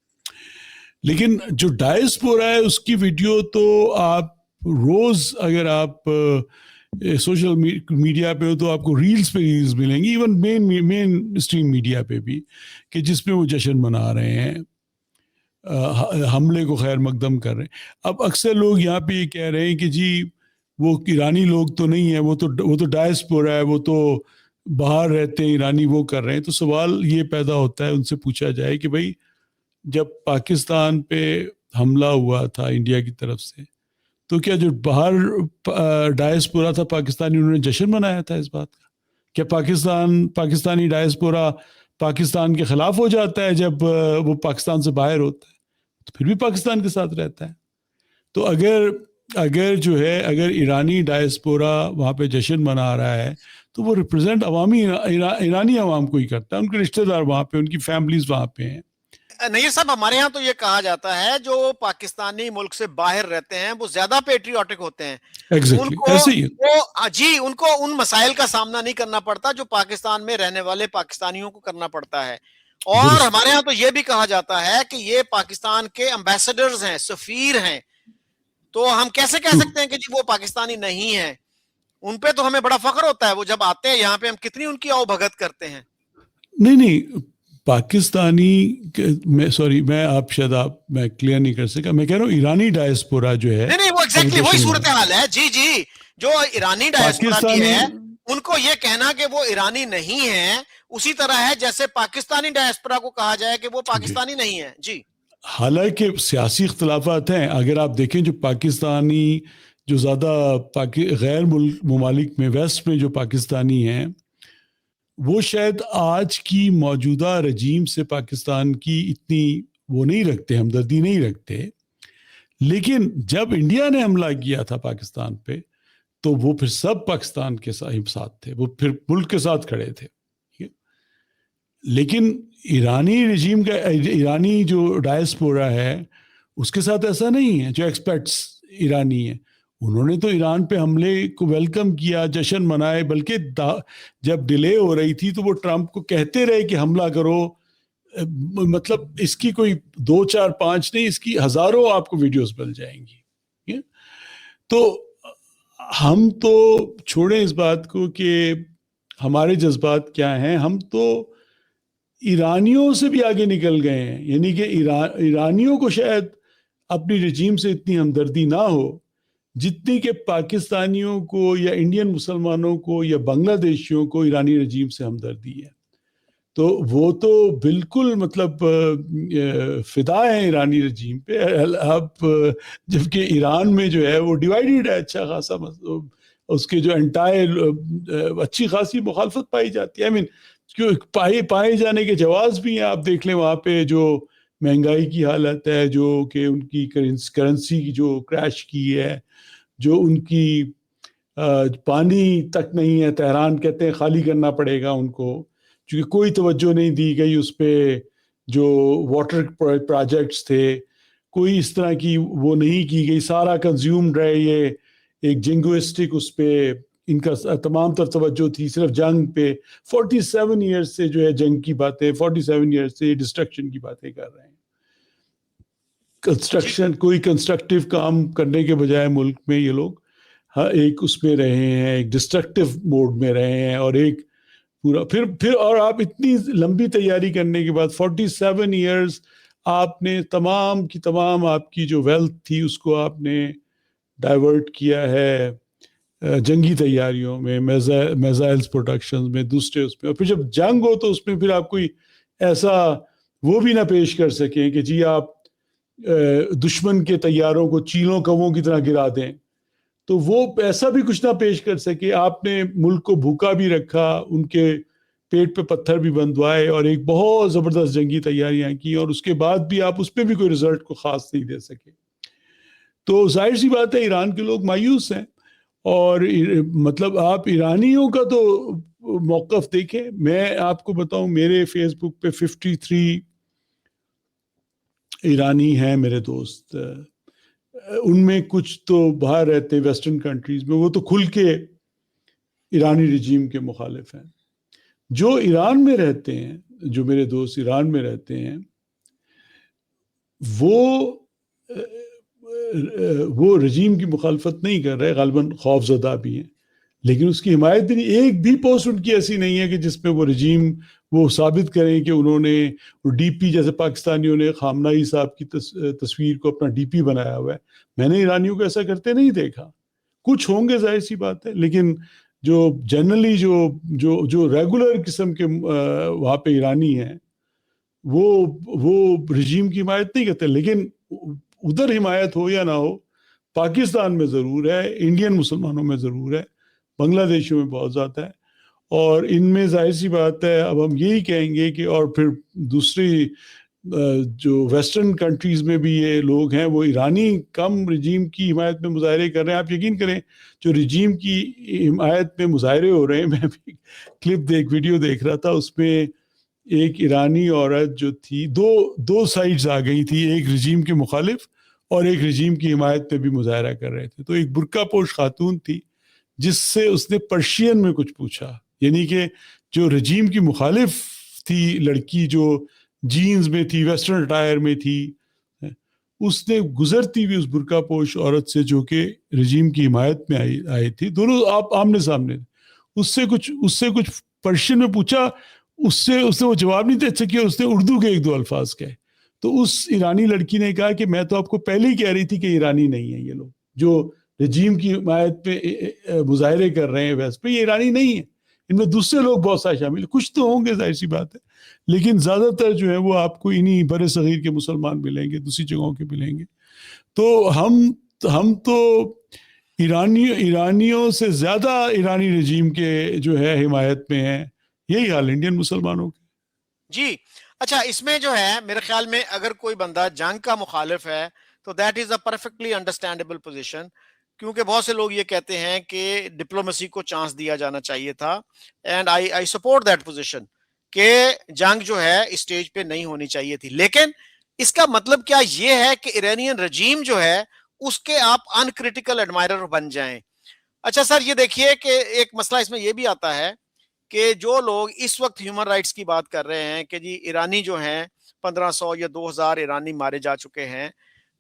لیکن جو ڈائسپورا ہے اس کی ویڈیو تو آپ روز اگر آپ سوشل میڈیا پہ ہو تو آپ کو ریلز پہ ریلز ملیں گی, ایون مین اسٹریم میڈیا پہ بھی, کہ جس میں وہ جشن منا رہے ہیں, حملے کو خیر مقدم کر رہے ہیں. اب اکثر لوگ یہاں پہ یہ کہہ رہے ہیں کہ جی وہ ایرانی لوگ تو نہیں ہیں, وہ تو ڈائسپورا ہے, وہ تو باہر رہتے ہیں ایرانی, وہ کر رہے ہیں. تو سوال یہ پیدا ہوتا ہے, ان سے پوچھا جائے کہ بھائی جب پاکستان پہ حملہ ہوا تھا انڈیا کی طرف سے, تو کیا جو باہر ڈائسپورا تھا پاکستانی, انہوں نے جشن منایا تھا اس بات کا؟ کیا پاکستانی ڈائسپورا پاکستان کے خلاف ہو جاتا ہے جب وہ پاکستان سے باہر ہوتا ہے؟ تو پھر بھی پاکستان کے ساتھ رہتا ہے. تو اگر جو ہے اگر ایرانی ڈائسپورا وہاں پہ جشن منا رہا ہے تو وہ ریپرزینٹ عوامی ایرانی عوام کو ہی کرتا ہے, ان کے رشتہ دار وہاں پہ, ان کی فیملیز وہاں پہ ہیں. نہیں صاحب, ہمارے ہاں تو یہ کہا جاتا ہے جو پاکستانی ملک سے باہر رہتے ہیں وہ زیادہ پیٹریوٹک ہوتے ہیں. ان کو ان مسائل کا سامنا نہیں کرنا پڑتا جو پاکستان میں رہنے والے پاکستانیوں کو کرنا پڑتا ہے. اور ہمارے ہاں تو یہ بھی کہا جاتا ہے کہ یہ پاکستان کے امبیسڈرز ہیں, سفیر ہیں, تو ہم کیسے کہہ سکتے ہیں کہ جی وہ پاکستانی نہیں ہیں؟ ان پہ تو ہمیں بڑا فخر ہوتا ہے, وہ جب آتے ہیں یہاں پہ ہم کتنی ان کی آؤ بھگت کرتے ہیں. نہیں پاکستانی میں آپ شاید میں کلیئر نہیں کر سکا, میں کہہ رہا ہوں ایرانی ڈائسپورا جو ہے, نہیں وہ ایگزیکٹلی وہی صورتحال ہے. جی جی, جو ایرانی ڈائسپورا کی ہے ان کو یہ کہنا کہ وہ ایرانی نہیں ہے اسی طرح ہے جیسے پاکستانی ڈائسپورا کو کہا جائے کہ وہ پاکستانی نہیں ہے. جی, حالانکہ سیاسی اختلافات ہیں. اگر آپ دیکھیں جو پاکستانی جو زیادہ غیر ممالک میں ویسٹ میں جو پاکستانی ہیں وہ شاید آج کی موجودہ رجیم سے پاکستان کی اتنی وہ نہیں رکھتے, ہمدردی نہیں رکھتے. لیکن جب انڈیا نے حملہ کیا تھا پاکستان پہ تو وہ پھر سب پاکستان کے ساتھ تھے, وہ پھر ملک کے ساتھ کھڑے تھے. لیکن ایرانی رجیم کا, ایرانی جو ڈائسپورا ہے اس کے ساتھ ایسا نہیں ہے. جو ایکسپرٹس ایرانی ہیں انہوں نے تو ایران پہ حملے کو ویلکم کیا, جشن منائے, بلکہ جب ڈیلے ہو رہی تھی تو وہ ٹرمپ کو کہتے رہے کہ حملہ کرو. مطلب اس کی کوئی 2 4 5 نہیں, اس کی ہزاروں آپ کو ویڈیوز مل جائیں گی. تو ہم تو چھوڑیں اس بات کو کہ ہمارے جذبات کیا ہیں, ہم تو ایرانیوں سے بھی آگے نکل گئے ہیں. یعنی کہ ایرانیوں کو شاید اپنی رجیم سے اتنی ہمدردی نہ ہو جتنی کہ پاکستانیوں کو یا انڈین مسلمانوں کو یا بنگلہ دیشیوں کو ایرانی رجیم سے ہمدردی ہے. تو وہ تو بالکل مطلب فدا ہیں ایرانی رجیم پہ. اب جبکہ ایران میں جو ہے وہ ڈیوائیڈڈ ہے اچھا خاصا, اس کے جو اچھی خاصی مخالفت پائی جاتی ہے. I mean, پائے جانے کے جواز بھی ہیں. آپ دیکھ لیں وہاں پہ جو مہنگائی کی حالت ہے, جو کہ ان کی کرنسی کی جو کریش کی ہے, جو ان کی پانی تک نہیں ہے, تہران کہتے ہیں خالی کرنا پڑے گا ان کو, چونکہ کوئی توجہ نہیں دی گئی اس پہ. جو واٹر پروجیکٹس تھے کوئی اس طرح کی وہ نہیں کی گئی, سارا کنزیومڈ ہے. یہ ایک جنگوسٹک اس پہ ان کا تمام تر توجہ تھی صرف جنگ پہ. 47 ایئرز سے جو ہے جنگ کی باتیں, 47 ایئرز سے ڈسٹرکشن کی باتیں کر رہے ہیں. کنسٹرکشن کوئی کنسٹرکٹیو کام کرنے کے بجائے ملک میں یہ لوگ ایک اس میں رہے ہیں, ایک ڈسٹرکٹیو موڈ میں رہے ہیں. اور ایک پورا پھر اور آپ اتنی لمبی تیاری کرنے کے بعد 47 ایئرز آپ نے تمام کی تمام آپ کی جو ویلتھ تھی اس کو آپ نے ڈائیورٹ کیا ہے جنگی تیاریوں میں, میزائلز پروڈکشن میں, دوسرے اس میں. اور پھر جب جنگ ہو تو اس میں پھر آپ کوئی ایسا وہ بھی نہ پیش کر سکیں کہ جی آپ دشمن کے طیاروں کو چیلوں کووں کی طرح گرا دیں. تو وہ ایسا بھی کچھ نہ پیش کر سکے. آپ نے ملک کو بھوکا بھی رکھا, ان کے پیٹ پہ پتھر بھی بندوائے اور ایک بہت زبردست جنگی تیاریاں کی, اور اس کے بعد بھی آپ اس پہ بھی کوئی رزلٹ کو خاص نہیں دے سکے. تو ظاہر سی بات ہے ایران کے لوگ مایوس ہیں. اور مطلب آپ ایرانیوں کا تو موقف دیکھیں. میں آپ کو بتاؤں میرے فیس بک پہ 53 ایرانی ہیں میرے دوست. ان میں کچھ تو باہر رہتے ہیں ویسٹرن کنٹریز میں, وہ تو کھل کے ایرانی رجیم کے مخالف ہیں. جو ایران میں رہتے ہیں, جو میرے دوست ایران میں رہتے ہیں, وہ رجیم کی مخالفت نہیں کر رہے, غالباً خوف زدہ بھی ہیں, لیکن اس کی حمایت بھی نہیں. ایک بھی پوسٹ ان کی ایسی نہیں ہے کہ جس میں وہ رجیم وہ ثابت کریں کہ انہوں نے ڈی پی, جیسے پاکستانیوں نے خامنہ ای صاحب کی تصویر کو اپنا ڈی پی بنایا ہوا ہے. میں نے ایرانیوں کو ایسا کرتے نہیں دیکھا. کچھ ہوں گے ظاہر سی بات ہے, لیکن جو جنرلی جو ریگولر قسم کے وہاں پہ ایرانی ہیں وہ رجیم کی حمایت نہیں کرتے. لیکن ادھر حمایت ہو یا نہ ہو, پاکستان میں ضرور ہے, انڈین مسلمانوں میں ضرور ہے, بنگلہ دیشوں میں بہت زیادہ ہے. اور ان میں ظاہر سی بات ہے اب ہم یہی کہیں گے کہ اور پھر دوسری جو ویسٹرن کنٹریز میں بھی یہ لوگ ہیں وہ ایرانی کم رجیم کی حمایت میں مظاہرے کر رہے ہیں. آپ یقین کریں جو رجیم کی حمایت میں مظاہرے ہو رہے ہیں, میں بھی ویڈیو دیکھ رہا تھا, اس میں ایک ایرانی عورت جو تھی, دو سائڈز آ گئی تھی, ایک رجیم کے مخالف اور ایک رجیم کی حمایت پہ بھی مظاہرہ کر رہے تھے. تو ایک برقع پوش خاتون تھی جس سے اس نے پرشین میں کچھ پوچھا, یعنی کہ جو رجیم کی مخالف تھی لڑکی جو جینز میں تھی, ویسٹرن اٹائر میں تھی, اس نے گزرتی ہوئی اس برقع پوش عورت سے جو کہ رجیم کی حمایت میں آئی تھی, دونوں آپ آمنے سامنے, اس سے کچھ پرشین میں پوچھا, اس نے وہ جواب نہیں دے سکی, اس نے اردو کے ایک دو الفاظ کہے. تو اس ایرانی لڑکی نے کہا کہ میں تو آپ کو پہلے ہی کہہ رہی تھی کہ ایرانی نہیں ہیں یہ لوگ جو رجیم کی حمایت پہ مظاہرے کر رہے ہیں, ویسے پہ یہ ایرانی نہیں ہیں, ان میں دوسرے لوگ بہت سارے شامل, کچھ تو ہوں گے ظاہر سی بات ہے, لیکن زیادہ تر جو ہے وہ آپ کو انہی بر صغیر کے مسلمان ملیں گے, دوسری جگہوں کے ملیں گے. تو ہم تو ایرانیوں سے زیادہ ایرانی رجیم کے جو ہے حمایت میں ہیں, یہی حال انڈین مسلمانوں کے. جی اچھا, اس میں جو ہے میرے خیال میں اگر کوئی بندہ جنگ کا مخالف ہے تو that is a perfectly understandable position, کیونکہ بہت سے لوگ یہ کہتے ہیں کہ ڈپلومیسی کو چانس دیا جانا چاہیے تھا, and I support that position کہ جنگ جو ہے اس سٹیج پہ نہیں ہونی چاہیے تھی. لیکن اس کا مطلب کیا یہ ہے کہ ایرانین رجیم جو ہے اس کے آپ انکریٹیکل ایڈمائرر بن جائیں؟ اچھا سر, یہ دیکھیے کہ ایک مسئلہ اس میں یہ بھی آتا ہے کہ جو لوگ اس وقت ہیومن رائٹس کی بات کر رہے ہیں کہ جی ایرانی جو ہیں 1500 یا 2000 ایرانی مارے جا چکے ہیں,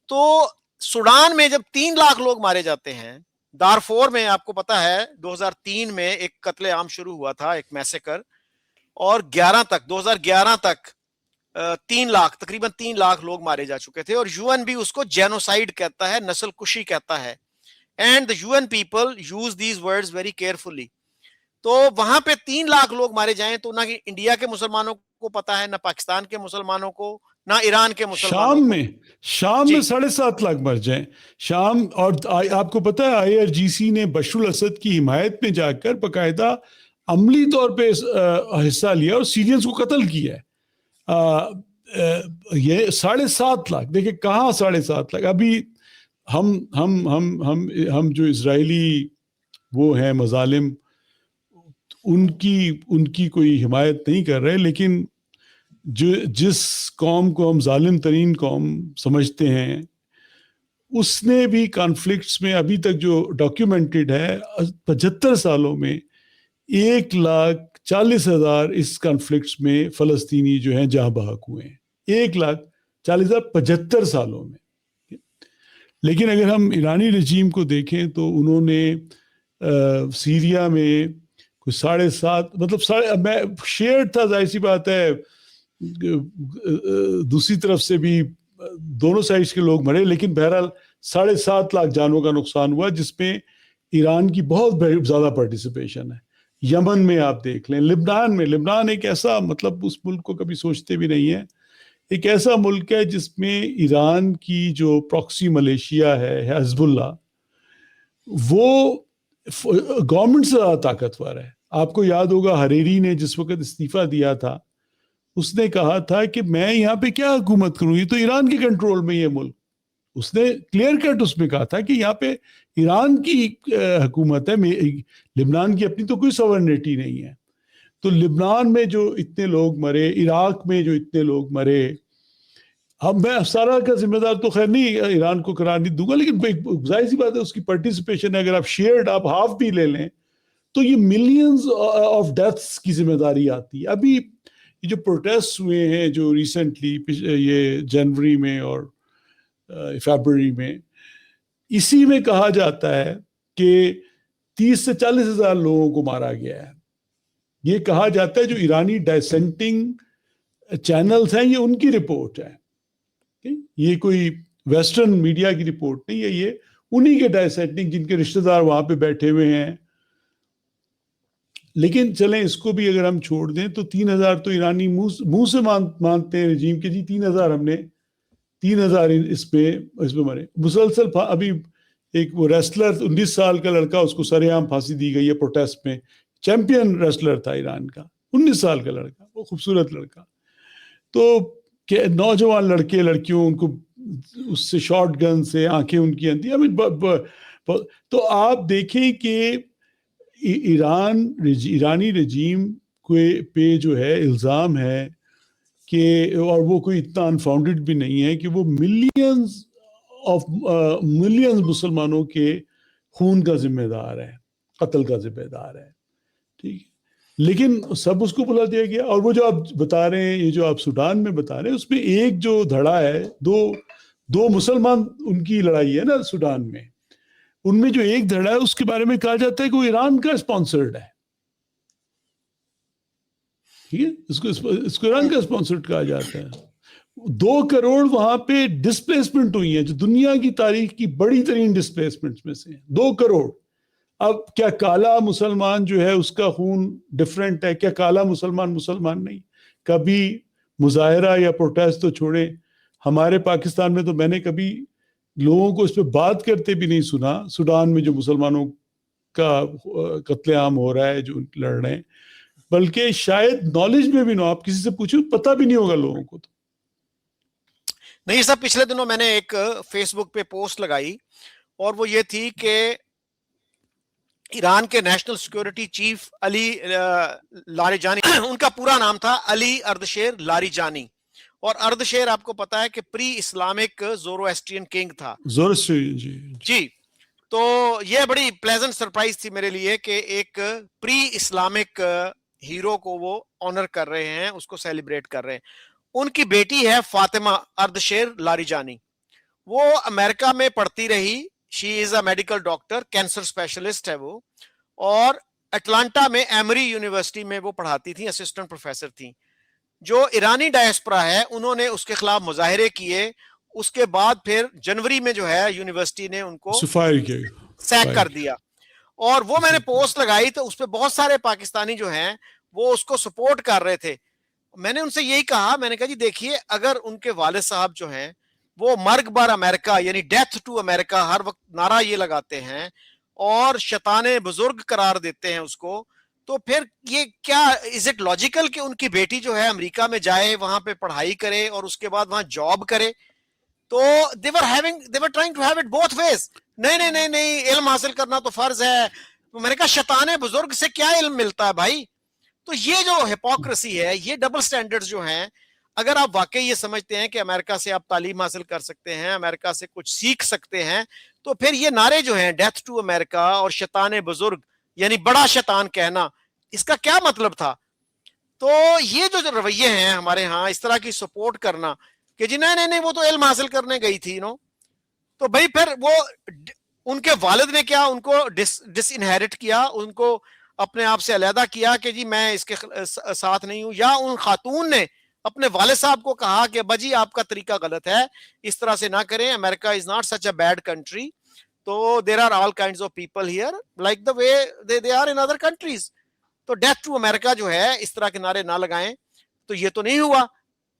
تو سوڈان میں جب 3 لاکھ لوگ مارے جاتے ہیں, دارفور میں آپ کو پتا ہے 2003 میں ایک قتل عام شروع ہوا تھا, ایک میسیکر, اور 2011 تک 3 لاکھ تقریباً 3 لاکھ لوگ مارے جا چکے تھے, اور یو این بھی اس کو جینوسائیڈ کہتا ہے, نسل کشی کہتا ہے, and the UN people use these words very carefully. تو وہاں پہ 3 لاکھ لوگ مارے جائیں تو نہ انڈیا کے مسلمانوں کو پتا ہے, نہ پاکستان کے مسلمانوں کو, نہ ایران کے مسلمانوں کو. شام میں 7.5 لاکھ مر جائیں شام. اور آپ کو پتا ہے IRGC نے بشر الاسد کی حمایت میں جا کر باقاعدہ عملی طور پہ حصہ لیا اور سیرینز کو قتل کیا ہے. یہ 7.5 لاکھ, دیکھیں کہاں 7.5 لاکھ. ابھی ہم جو اسرائیلی وہ ہیں مظالم, ان کی کوئی حمایت نہیں کر رہے, لیکن جس قوم کو ہم ظالم ترین قوم سمجھتے ہیں, اس نے بھی کانفلکٹس میں ابھی تک جو ڈاکیومنٹڈ ہے 75 سالوں میں 1,40,000 اس کانفلکٹس میں فلسطینی جو ہیں جہاں بحق ہوئے ہیں, 1,40,000 75 سالوں میں. لیکن اگر ہم ایرانی رجیم کو دیکھیں تو انہوں نے سیریا میں کوئی 7.5 مطلب میں شیئر تھا, ظاہر سی بات ہے دوسری طرف سے بھی دونوں سائڈز کے لوگ مرے, لیکن بہرحال 7.5 لاکھ جانوں کا نقصان ہوا, جس میں ایران کی بہت زیادہ پارٹیسپیشن ہے. یمن میں آپ دیکھ لیں, لبنان ایک ایسا, مطلب اس ملک کو کبھی سوچتے بھی نہیں ہے, ایک ایسا ملک ہے جس میں ایران کی جو پراکسی ملیشیا ہے حزب اللہ, وہ گورنمنٹ سے زیادہ طاقتور ہے. آپ کو یاد ہوگا حریری نے جس وقت استعفیٰ دیا تھا, اس نے کہا تھا کہ میں یہاں پہ کیا حکومت کروں, یہ تو ایران کے کنٹرول میں یہ ملک. اس نے کلیئر کٹ اس میں کہا تھا کہ یہاں پہ ایران کی حکومت ہے, لبنان کی اپنی تو کوئی سورنٹی نہیں ہے. تو لبنان میں جو اتنے لوگ مرے, عراق میں جو اتنے لوگ مرے, اب میں سارا کا ذمہ دار تو خیر نہیں ایران کو قرار نہیں دوں گا, لیکن ظاہر سی بات ہے اس کی پارٹیسپیشن ہے. اگر آپ شیئرڈ آپ ہاف بھی لے لیں تو یہ ملینز آف ڈیتھس کی ذمہ داری آتی ہے. ابھی یہ جو پروٹیسٹ ہوئے ہیں جو ریسنٹلی یہ جنوری میں اور فیبروری میں, اسی میں کہا جاتا ہے کہ 30 سے 40 ہزار لوگوں کو مارا گیا ہے. یہ کہا جاتا ہے جو ایرانی ڈائسینٹنگ چینلز ہیں, یہ ان کی رپورٹ ہے, یہ کوئی ویسٹرن میڈیا کی رپورٹ نہیں ہے, یہ انہی کے ڈائسینٹنگ جن کے رشتہ دار وہاں پہ بیٹھے ہوئے ہیں. لیکن چلیں اس کو بھی اگر ہم چھوڑ دیں تو 3,000 تو ایرانی منہ سے مانتے ہیں رجیم کے, جی 3,000 ہم نے 3,000 اس پہ مرے مسلسل. ابھی ایک وہ ریسلر 19 سال کا لڑکا, اس کو سر عام پھانسی دی گئی ہے پروٹیسٹ میں, چیمپئن ریسلر تھا ایران کا, 19 سال کا لڑکا, وہ خوبصورت لڑکا. تو کہ نوجوان لڑکے لڑکیوں ان کو اس سے شارٹ گن سے آنکھیں ان کی اندھی. تو آپ دیکھیں کہ ایرانی رجیم پہ جو ہے الزام ہے کہ, اور وہ کوئی اتنا انفاؤنڈڈ بھی نہیں ہے, کہ وہ ملینز مسلمانوں کے خون کا ذمہ دار ہے, قتل کا ذمہ دار ہے. ٹھیک ہے, لیکن سب اس کو بلا دیا گیا. اور وہ جو آپ بتا رہے ہیں, یہ جو آپ سوڈان میں بتا رہے ہیں, اس میں ایک جو دھڑا ہے, دو مسلمان ان کی لڑائی ہے نا سوڈان میں, ان میں جو ایک دھڑا ہے اس کے بارے میں کہا جاتا ہے کہ وہ ایران کا اسپانسرڈ ہے. ٹھیک ہے, اس کو ایران کا اسپانسرڈ کہا جاتا ہے. 2 کروڑ وہاں پہ ڈسپلیسمنٹ ہوئی ہیں, جو دنیا کی تاریخ کی بڑی ترین ڈسپلیسمنٹ میں سے 2 کروڑ. اب کیا کالا مسلمان جو ہے اس کا خون ڈفرینٹ ہے؟ کیا کالا مسلمان نہیں؟ کبھی مظاہرہ یا پروٹیسٹ تو چھوڑیں, ہمارے پاکستان میں تو میں نے کبھی لوگوں کو اس پہ بات کرتے بھی نہیں سنا. سوڈان میں جو مسلمانوں کا قتل عام ہو رہا ہے, جو لڑ رہے ہیں, بلکہ شاید نالج میں بھی نہ, آپ کسی سے پوچھو پتہ بھی نہیں ہوگا لوگوں کو. تو نہیں صاحب, پچھلے دنوں میں نے ایک فیس بک پہ پوسٹ لگائی, اور وہ یہ تھی کہ ایران کے نیشنل سیکیورٹی چیف علی لاریجانی, ان کا پورا نام تھا علی اردشیر لاریجانی, اور اردشیر آپ کو پتا ہے کہ پری اسلامک زورواسٹرین کنگ تھا. جی, تو یہ بڑی پلیزنٹ سرپرائز تھی میرے لیے کہ ایک پری اسلامک ہیرو کو وہ آنر کر رہے ہیں, اس کو سیلیبریٹ کر رہے ہیں. ان کی بیٹی ہے فاطمہ اردشیر لاریجانی, وہ امریکہ میں پڑھتی رہی. She is a medical doctor, cancer specialist ہے وہ, اور اٹلانٹا میں ایمری یونیورسٹی میں وہ پڑھاتی تھی, اسسٹنٹ پروفیسر تھی. جو ایرانی ڈائسپرا ہے انہوں نے اس کے خلاف مظاہرے کیے. اس کے بعد پھر جنوری میں جو ہے یونیورسٹی نے ان کو سیک کر دیا. اور وہ میں نے پوسٹ لگائی تو اس پہ بہت سارے پاکستانی جو ہیں وہ اس کو سپورٹ کر رہے تھے. میں نے ان سے یہی کہا, میں نے کہا جی دیکھیے, اگر ان کے والد صاحب جو ہیں وہ مرگ بار امریکہ یعنی ڈیتھ ٹو امریکہ ہر وقت نعرہ یہ لگاتے ہیں اور شیطان بزرگ قرار دیتے ہیں اس کو, تو پھر یہ کیا از اٹ لاجیکل کہ ان کی بیٹی جو ہے امریکہ میں جائے, وہاں پہ پڑھائی کرے اور اس کے بعد وہاں جاب کرے؟ تو they were trying to have it both ways. نہیں, علم حاصل کرنا تو فرض ہے. تو میں نے کہا شیطان بزرگ سے کیا علم ملتا ہے بھائی؟ تو یہ جو ہپوکریسی ہے, یہ ڈبل سٹینڈرڈز جو ہیں, اگر آپ واقعی یہ سمجھتے ہیں کہ امریکہ سے آپ تعلیم حاصل کر سکتے ہیں, امریکہ سے کچھ سیکھ سکتے ہیں, تو پھر یہ نعرے جو ہیں ڈیتھ ٹو امریکہ اور شیطان بزرگ یعنی بڑا شیطان کہنا, اس کا کیا مطلب تھا؟ تو یہ جو رویے ہیں ہمارے ہاں, اس طرح کی سپورٹ کرنا کہ جی نہیں وہ تو علم حاصل کرنے گئی تھی تو بھائی پھر وہ ان کے والد نے کیا ان کو ڈس انہیرٹ کیا, ان کو اپنے آپ سے علیحدہ کیا کہ جی میں اس کے ساتھ نہیں ہوں, یا ان خاتون نے اپنے والد صاحب کو کہا کہ بجی آپ کا طریقہ غلط ہے, اس طرح سے نہ کریں, America is not such a bad country, تو there are all kinds of people here like the way they are in other countries. تو ڈیتھ ٹو امریکہ جو ہے اس طرح کے نعرے نہ لگائیں. تو یہ تو نہیں ہوا,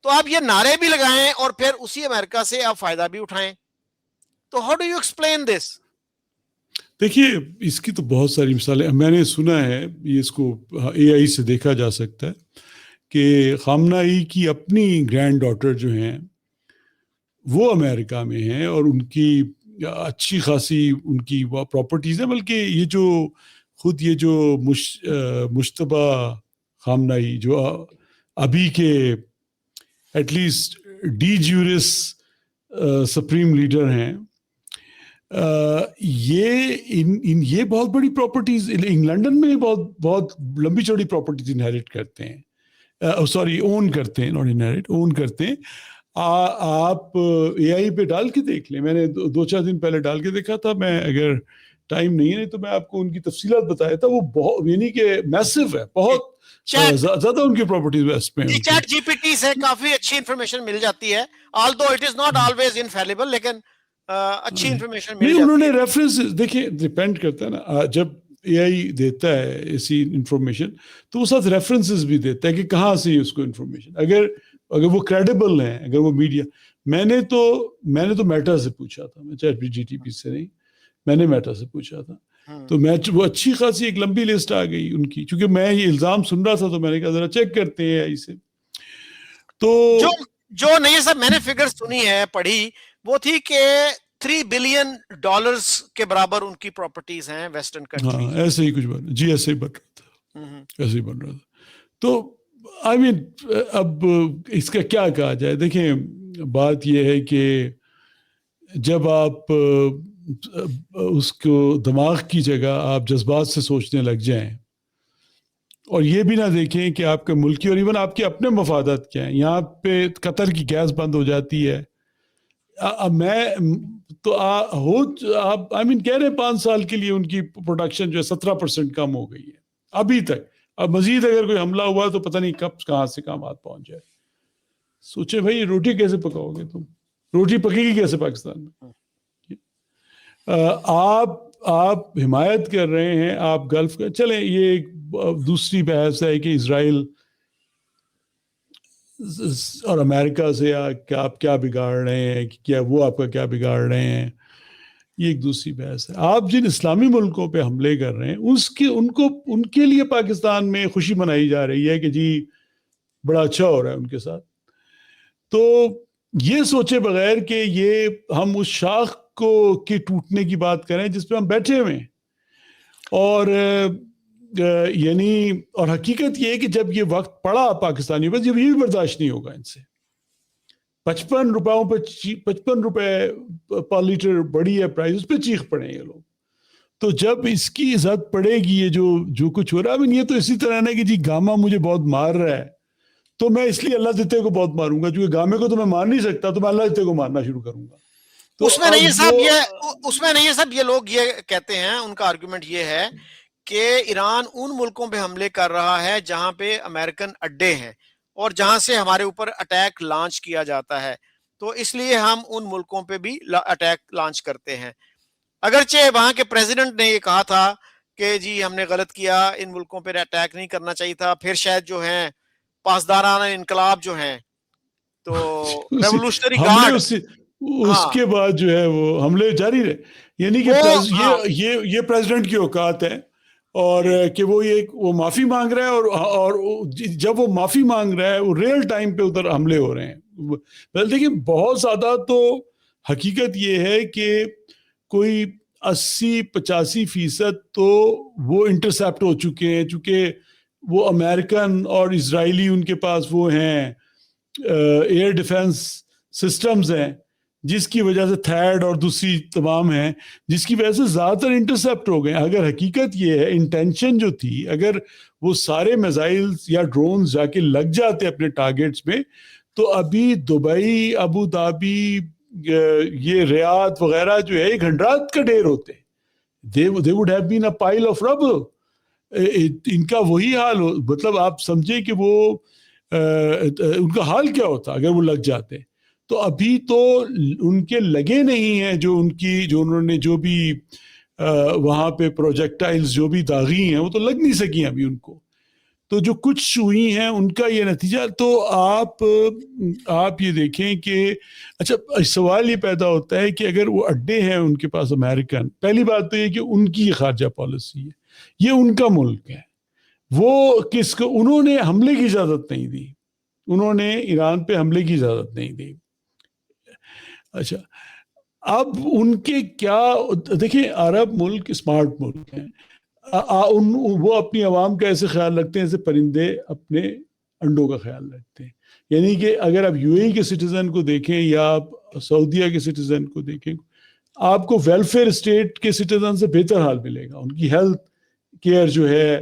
تو آپ یہ نعرے بھی لگائیں اور پھر اسی امریکہ سے آپ فائدہ بھی اٹھائیں. تو how do you explain this? دیکھیے, اس کی تو بہت ساری مثالیں میں نے سنا ہے, یہ اس کو اے آئی سے دیکھا جا سکتا ہے کہ خامنہ ای کی اپنی گرینڈ ڈاٹر جو ہیں وہ امریکہ میں ہیں, اور ان کی اچھی خاصی ان کی پراپرٹیز ہیں, بلکہ یہ جو خود یہ جو مشتبہ خامنہ ای جو ابھی کے at least de jure supreme leader ہیں, یہ بہت بڑی پراپرٹیز لنڈن میں بہت لمبی چوڑی پراپرٹیز انہیریٹ کرتے ہیں, اون کرتے ہیں, ناٹ انہیریٹ, اون کرتے ہیں. آپ اے آئی پہ ڈال کے دیکھ لیں, میں نے 2-4 دن پہلے ڈال کے دیکھا تھا, میں اگر ٹائم نہیں ہے تو میں آپ کو ان کی تفصیلات بتایا تھا. وہ بہت یعنی کہ میسو ہے, بہت زیادہ ان کی پراپرٹیز ویسٹ میں. چیٹ جی پی ٹی سے کافی اچھی انفارمیشن مل جاتی ہے, although it is not always infallible, لیکن اچھی انفارمیشن مل جاتی ہے. انہوں نے ریفرنس دیکھیں, ڈیپینڈ کرتا ہے نا, جب اے آئی دیتا ہے ایسی انفارمیشن تو وہ ساتھ ریفرنسز بھی دیتا ہے کہ کہاں سے اس کو انفارمیشن, اگر وہ کریڈیبل ہیں, اگر وہ میڈیا. میں نے تو میٹا سے پوچھا تھا, میں چیٹ جی ٹی پی سے نہیں, میں نے میٹا سے پوچھا تھا, تو وہ اچھی خاصی ایک لمبی لسٹ آ گئی ان کی, چونکہ میں یہ الزام سن رہا تھا تو میں نے کہا ذرا چیک کرتے ہیں ایسے. تو جو نہیں سر میں نے فگر سنی ہے, پڑھی, وہ تھی کہ $3 بلین کے برابر ان کی پراپرٹیز ہیں ویسٹرن کنٹری. ہاں ایسے ہی کچھ بن, جی ایسے ہی بن رہا تھا, ایسے ہی بن رہا تھا. تو آئی مین اب اس کا کیا کہا جائے؟ دیکھیں, بات یہ ہے کہ جب آپ اس کو دماغ کی جگہ آپ جذبات سے سوچنے لگ جائیں اور یہ بھی نہ دیکھیں کہ آپ کے ملکی اور ایون آپ کے اپنے مفادات کیا ہیں. یہاں پہ قطر کی گیس بند ہو جاتی ہے. میں تو آپ کہہ رہے ہیں 5 سال کے لیے ان کی پروڈکشن جو ہے 17% کم ہو گئی ہے ابھی تک. اب مزید اگر کوئی حملہ ہوا تو پتہ نہیں کب کہاں سے کہاں بات پہنچ جائے. سوچے بھائی روٹی کیسے پکاؤ گے تم؟ روٹی پکے گی کیسے پاکستان میں؟ آپ حمایت کر رہے ہیں آپ گلف کا. چلیں یہ ایک دوسری بحث ہے کہ اسرائیل اور امریکہ سے آپ کیا بگاڑ رہے ہیں, کیا وہ آپ کا کیا بگاڑ رہے ہیں, یہ ایک دوسری بحث ہے. آپ جن اسلامی ملکوں پہ حملے کر رہے ہیں ان کے لیے پاکستان میں خوشی منائی جا رہی ہے کہ جی بڑا اچھا ہو رہا ہے ان کے ساتھ. تو یہ سوچے بغیر کہ یہ ہم اس شاخ کی ٹوٹنے کی بات کریں جس پہ ہم بیٹھے ہوئے ہیں, اور یعنی اور حقیقت یہ ہے کہ جب یہ وقت پڑا پاکستانی بس یہ بھی برداشت نہیں ہوگا ان سے. 55 روپے پر لیٹر بڑی ہے پرائز, اس پہ چیخ پڑے یہ لوگ. تو جب اس کی عزت پڑے گی یہ جو کچھ ہو رہا ہے, یہ تو اسی طرح ہے کہ جی گاما مجھے بہت مار رہا ہے تو میں اس لیے اللہ دیتے کو بہت ماروں گا, کیونکہ گامے کو تو میں مار نہیں سکتا تو میں اللہ دیتے کو مارنا شروع کروں گا. تو اس میں نہیں صاحب یہ لوگ یہ کہتے ہیں, ان کا آرگومنٹ یہ ہے کہ ایران ان ملکوں پہ حملے کر رہا ہے جہاں پہ امریکن اڈے ہیں اور جہاں سے ہمارے اوپر اٹیک لانچ کیا جاتا ہے, تو اس لیے ہم ان ملکوں پہ بھی اٹیک لانچ کرتے ہیں. اگرچہ وہاں کے پریزیڈنٹ نے یہ کہا تھا کہ جی ہم نے غلط کیا, ان ملکوں پہ اٹیک نہیں کرنا چاہیے تھا. پھر شاید جو ہیں پاسدارانہ انقلاب جو ہیں تو ریولوشنری حملے گارڈ, اس کے بعد جو ہے وہ حملے جاری رہے. یعنی کہ یہ پریزیڈنٹ کی اوقات ہے, اور کہ وہ معافی مانگ رہا ہے, اور جب وہ معافی مانگ رہا ہے وہ ریئل ٹائم پہ ادھر حملے ہو رہے ہیں. دیکھیں بہت زیادہ تو حقیقت یہ ہے کہ کوئی 80-85% تو وہ انٹرسیپٹ ہو چکے ہیں, چونکہ وہ امریکن اور اسرائیلی ان کے پاس وہ ہیں ایئر ڈیفنس سسٹمز ہیں, جس کی وجہ سے تھیڈ اور دوسری تمام ہیں, جس کی وجہ سے زیادہ تر انٹرسیپٹ ہو گئے. اگر حقیقت یہ ہے انٹینشن جو تھی, اگر وہ سارے میزائلز یا ڈرونز جا کے لگ جاتے اپنے ٹارگیٹس میں, تو ابھی دبئی, ابو ظہبی, یہ ریاض وغیرہ جو ہے گھنڈرات کا ڈھیر ہوتے. they would have been a pile of rubble. ان کا وہی حال ہو, مطلب آپ سمجھے کہ وہ ان کا حال کیا ہوتا اگر وہ لگ جاتے. تو ابھی تو ان کے لگے نہیں ہیں, جو انہوں نے جو بھی وہاں پہ پروجیکٹائلز جو بھی داغی ہیں وہ تو لگ نہیں سکی ابھی ان کو. تو جو کچھ ہوئی ہیں ان کا یہ نتیجہ. تو آپ یہ دیکھیں کہ اچھا سوال یہ پیدا ہوتا ہے کہ اگر وہ اڈے ہیں ان کے پاس امریکن, پہلی بات تو یہ کہ ان کی خارجہ پالیسی ہے, یہ ان کا ملک ہے, وہ کس کو انہوں نے حملے کی اجازت نہیں دی, انہوں نے ایران پہ حملے کی اجازت نہیں دی. اچھا اب ان کے کیا, دیکھیں عرب ملک اسمارٹ ملک ہیں, وہ اپنی عوام کا ایسے خیال رکھتے ہیں جیسے پرندے اپنے انڈوں کا خیال رکھتے ہیں. یعنی کہ اگر آپ یو اے ای کے سٹیزن کو دیکھیں یا آپ سعودیہ کے سٹیزن کو دیکھیں, آپ کو ویلفیئر اسٹیٹ کے سٹیزن سے بہتر حال ملے گا. ان کی ہیلتھ کیئر جو ہے,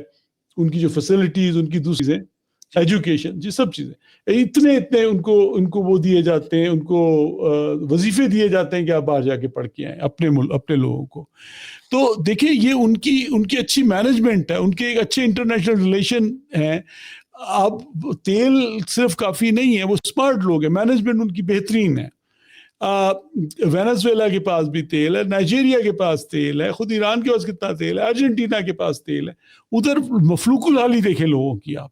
ان کی جو فیسلٹیز, ان کی دوسری چیزیں, ایجوکیشن, جی سب چیزیں اتنے ان کو وہ دیے جاتے ہیں, ان کو وظیفے دیے جاتے ہیں کہ آپ باہر جا کے پڑھ کے آئیں اپنے لوگوں کو. تو دیکھیں یہ ان کی اچھی مینجمنٹ ہے, ان کے ایک اچھے انٹرنیشنل ریلیشن ہیں. اب تیل صرف کافی نہیں ہے, وہ اسمارٹ لوگ ہیں, مینجمنٹ ان کی بہترین ہے. وینزویلا کے پاس بھی تیل ہے, نائجیریا کے پاس تیل ہے, خود ایران کے پاس کتنا تیل ہے, ارجنٹینا کے پاس تیل ہے, ادھر مفلوق الحال ہی دیکھیں لوگوں کی آپ.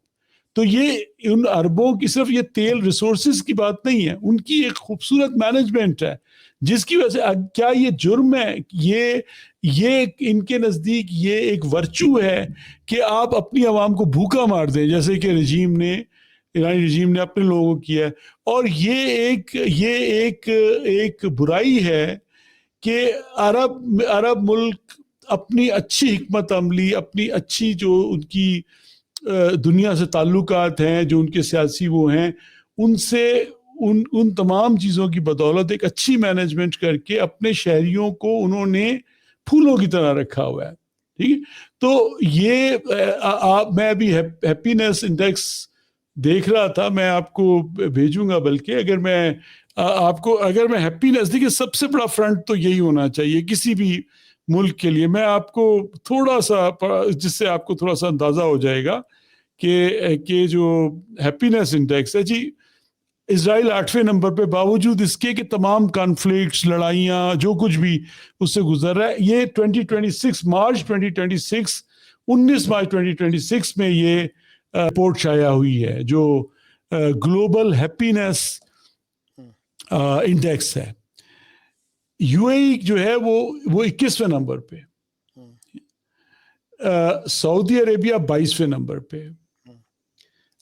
تو یہ ان عربوں کی صرف یہ تیل ریسورسز کی بات نہیں ہے, ان کی ایک خوبصورت مینجمنٹ ہے, جس کی وجہ سے کیا یہ جرم ہے, یہ ان کے نزدیک یہ ایک ورچو ہے کہ آپ اپنی عوام کو بھوکا مار دیں, جیسے کہ ایرانی رجیم نے اپنے لوگوں کو کیا ہے. اور یہ ایک برائی ہے کہ عرب ملک اپنی اچھی حکمت عملی, اپنی اچھی جو ان کی دنیا سے تعلقات ہیں, جو ان کے سیاسی وہ ہیں, ان سے ان تمام چیزوں کی بدولت ایک اچھی مینجمنٹ کر کے اپنے شہریوں کو انہوں نے پھولوں کی طرح رکھا ہوا ہے. ٹھیک ہے. تو یہ میں ابھی ہیپینس انڈیکس دیکھ رہا تھا, میں آپ کو بھیجوں گا, بلکہ اگر میں آپ کو, اگر میں ہیپینس, دیکھیے سب سے بڑا فرنٹ تو یہی ہونا چاہیے کسی بھی ملک کے لیے. میں آپ کو تھوڑا سا, جس سے آپ کو تھوڑا سا اندازہ ہو جائے گا کہ جو ہیپینس انڈیکس ہے جی, اسرائیل 8ویں نمبر پہ, باوجود اس کے کہ تمام کانفلکٹس, لڑائیاں, جو کچھ بھی اس سے گزر رہا ہے. یہ 2026 مارچ 2026 19 مارچ 2026 میں یہ رپورٹ شائع ہوئی ہے جو گلوبل ہیپینس انڈیکس ہے. یو اے ای جو ہے وہ 21ویں نمبر پہ, سعودی عربیہ 22ویں نمبر پہ,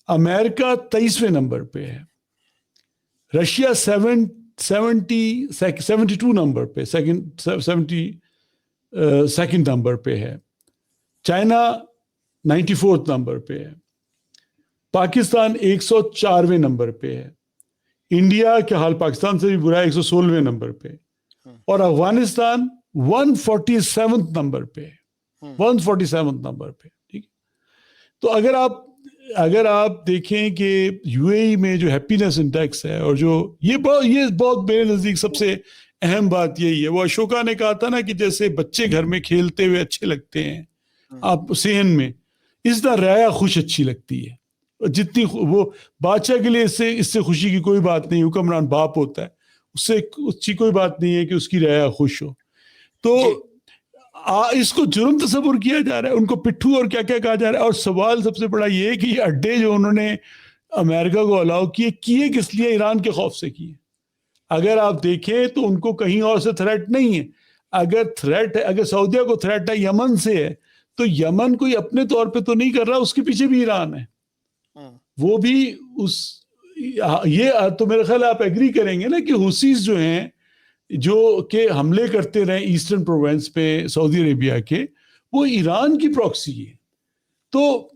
امریکہ 23ویں نمبر پہ ہے, رشیا 72 نمبر پہ, 72nd نمبر پہ ہے, چائنا 94 نمبر پہ ہے, پاکستان 104ویں نمبر پہ ہے, انڈیا کے حال پاکستان سے بھی برا ہے 116ویں نمبر پہ, اور افغانستان 147 نمبر پہ, 147 نمبر پہ. ٹھیک. تو اگر آپ دیکھیں کہ یو اے ای میں جو ہیپینس انڈیکس ہے, اور جو یہ بہت میرے نزدیک سب سے اہم بات یہی ہے, وہ اشوکا نے کہا تھا نا کہ جیسے بچے گھر میں کھیلتے ہوئے اچھے لگتے ہیں آپ صحن میں, اس طرح رعایا خوش اچھی لگتی ہے. جتنی وہ بادشاہ کے لیے اس سے خوشی کی کوئی بات نہیں, حکمران باپ ہوتا ہے, اس سے اچھی کوئی بات نہیں ہے کہ اس کی رعایا خوش ہو. تو اس کو جرم تصور کیا جا رہا ہے, ان کو پٹھو اور کیا کیا کہا جا رہا ہے. اور سوال سب سے بڑا یہ ہے کہ یہ اڈے جو انہوں نے امریکہ کو الاؤ کیے کس لیے؟ ایران کے خوف سے کیے. اگر آپ دیکھیں تو ان کو کہیں اور سے تھریٹ نہیں ہے. اگر سعودیہ کو تھریٹ ہے یمن سے ہے, تو یمن کوئی اپنے طور پہ تو نہیں کر رہا, اس کے پیچھے بھی ایران ہے. وہ بھی یہ تو میرے خیال آپ ایگری کریں گے نا کہ حوثیز جو ہیں, جو کہ حملے کرتے رہے ایسٹرن پروونس پہ سعودی عربیہ کے, وہ ایران کی پراکسی ہے. تو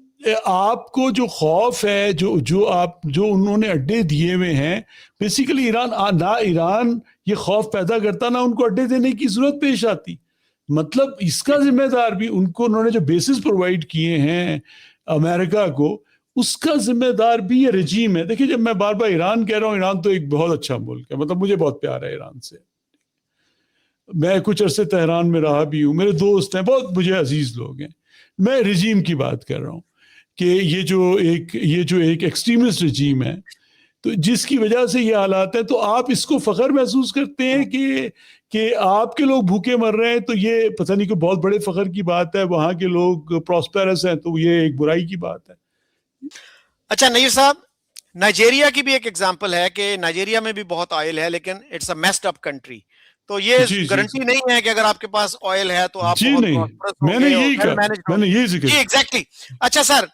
آپ کو جو خوف ہے, جو انہوں نے اڈے دیے ہوئے ہیں, بیسیکلی ایران یہ خوف پیدا کرتا, نہ ان کو اڈے دینے کی ضرورت پیش آتی. مطلب اس کا ذمہ دار بھی انہوں نے جو بیسز پرووائڈ کیے ہیں امریکہ کو, اس کا ذمہ دار بھی یہ رجیم ہے. دیکھیے جب میں بار بار ایران کہہ رہا ہوں, ایران تو ایک بہت اچھا ملک ہے, مطلب مجھے بہت پیار ہے ایران سے. میں کچھ عرصے تہران میں رہا بھی ہوں, میرے دوست ہیں, بہت مجھے عزیز لوگ ہیں. میں رجیم کی بات کر رہا ہوں کہ یہ جو ایک ایکسٹریمسٹ رجیم ہے, تو جس کی وجہ سے یہ حالات ہیں. تو آپ اس کو فخر محسوس کرتے ہیں کہ آپ کے لوگ بھوکے مر رہے ہیں, تو یہ پتہ نہیں کہ بہت بڑے فخر کی بات ہے. وہاں کے لوگ پراسپیرس ہیں, تو یہ ایک برائی کی بات ہے. اچھا نیر صاحب, نائجیریا کی بھی ایک ایگزامپل ہے کہ نائجیریا میں بھی بہت آئل ہے, لیکن it's a messed up country. تو یہ گارنٹی نہیں ہے کہ اگر آپ کے پاس آئل ہے تو آپ بہت پراسپرس ہوں گے اور ویل مینجڈ ہوں گے. جی ایگزیکٹلی. اچھا سر,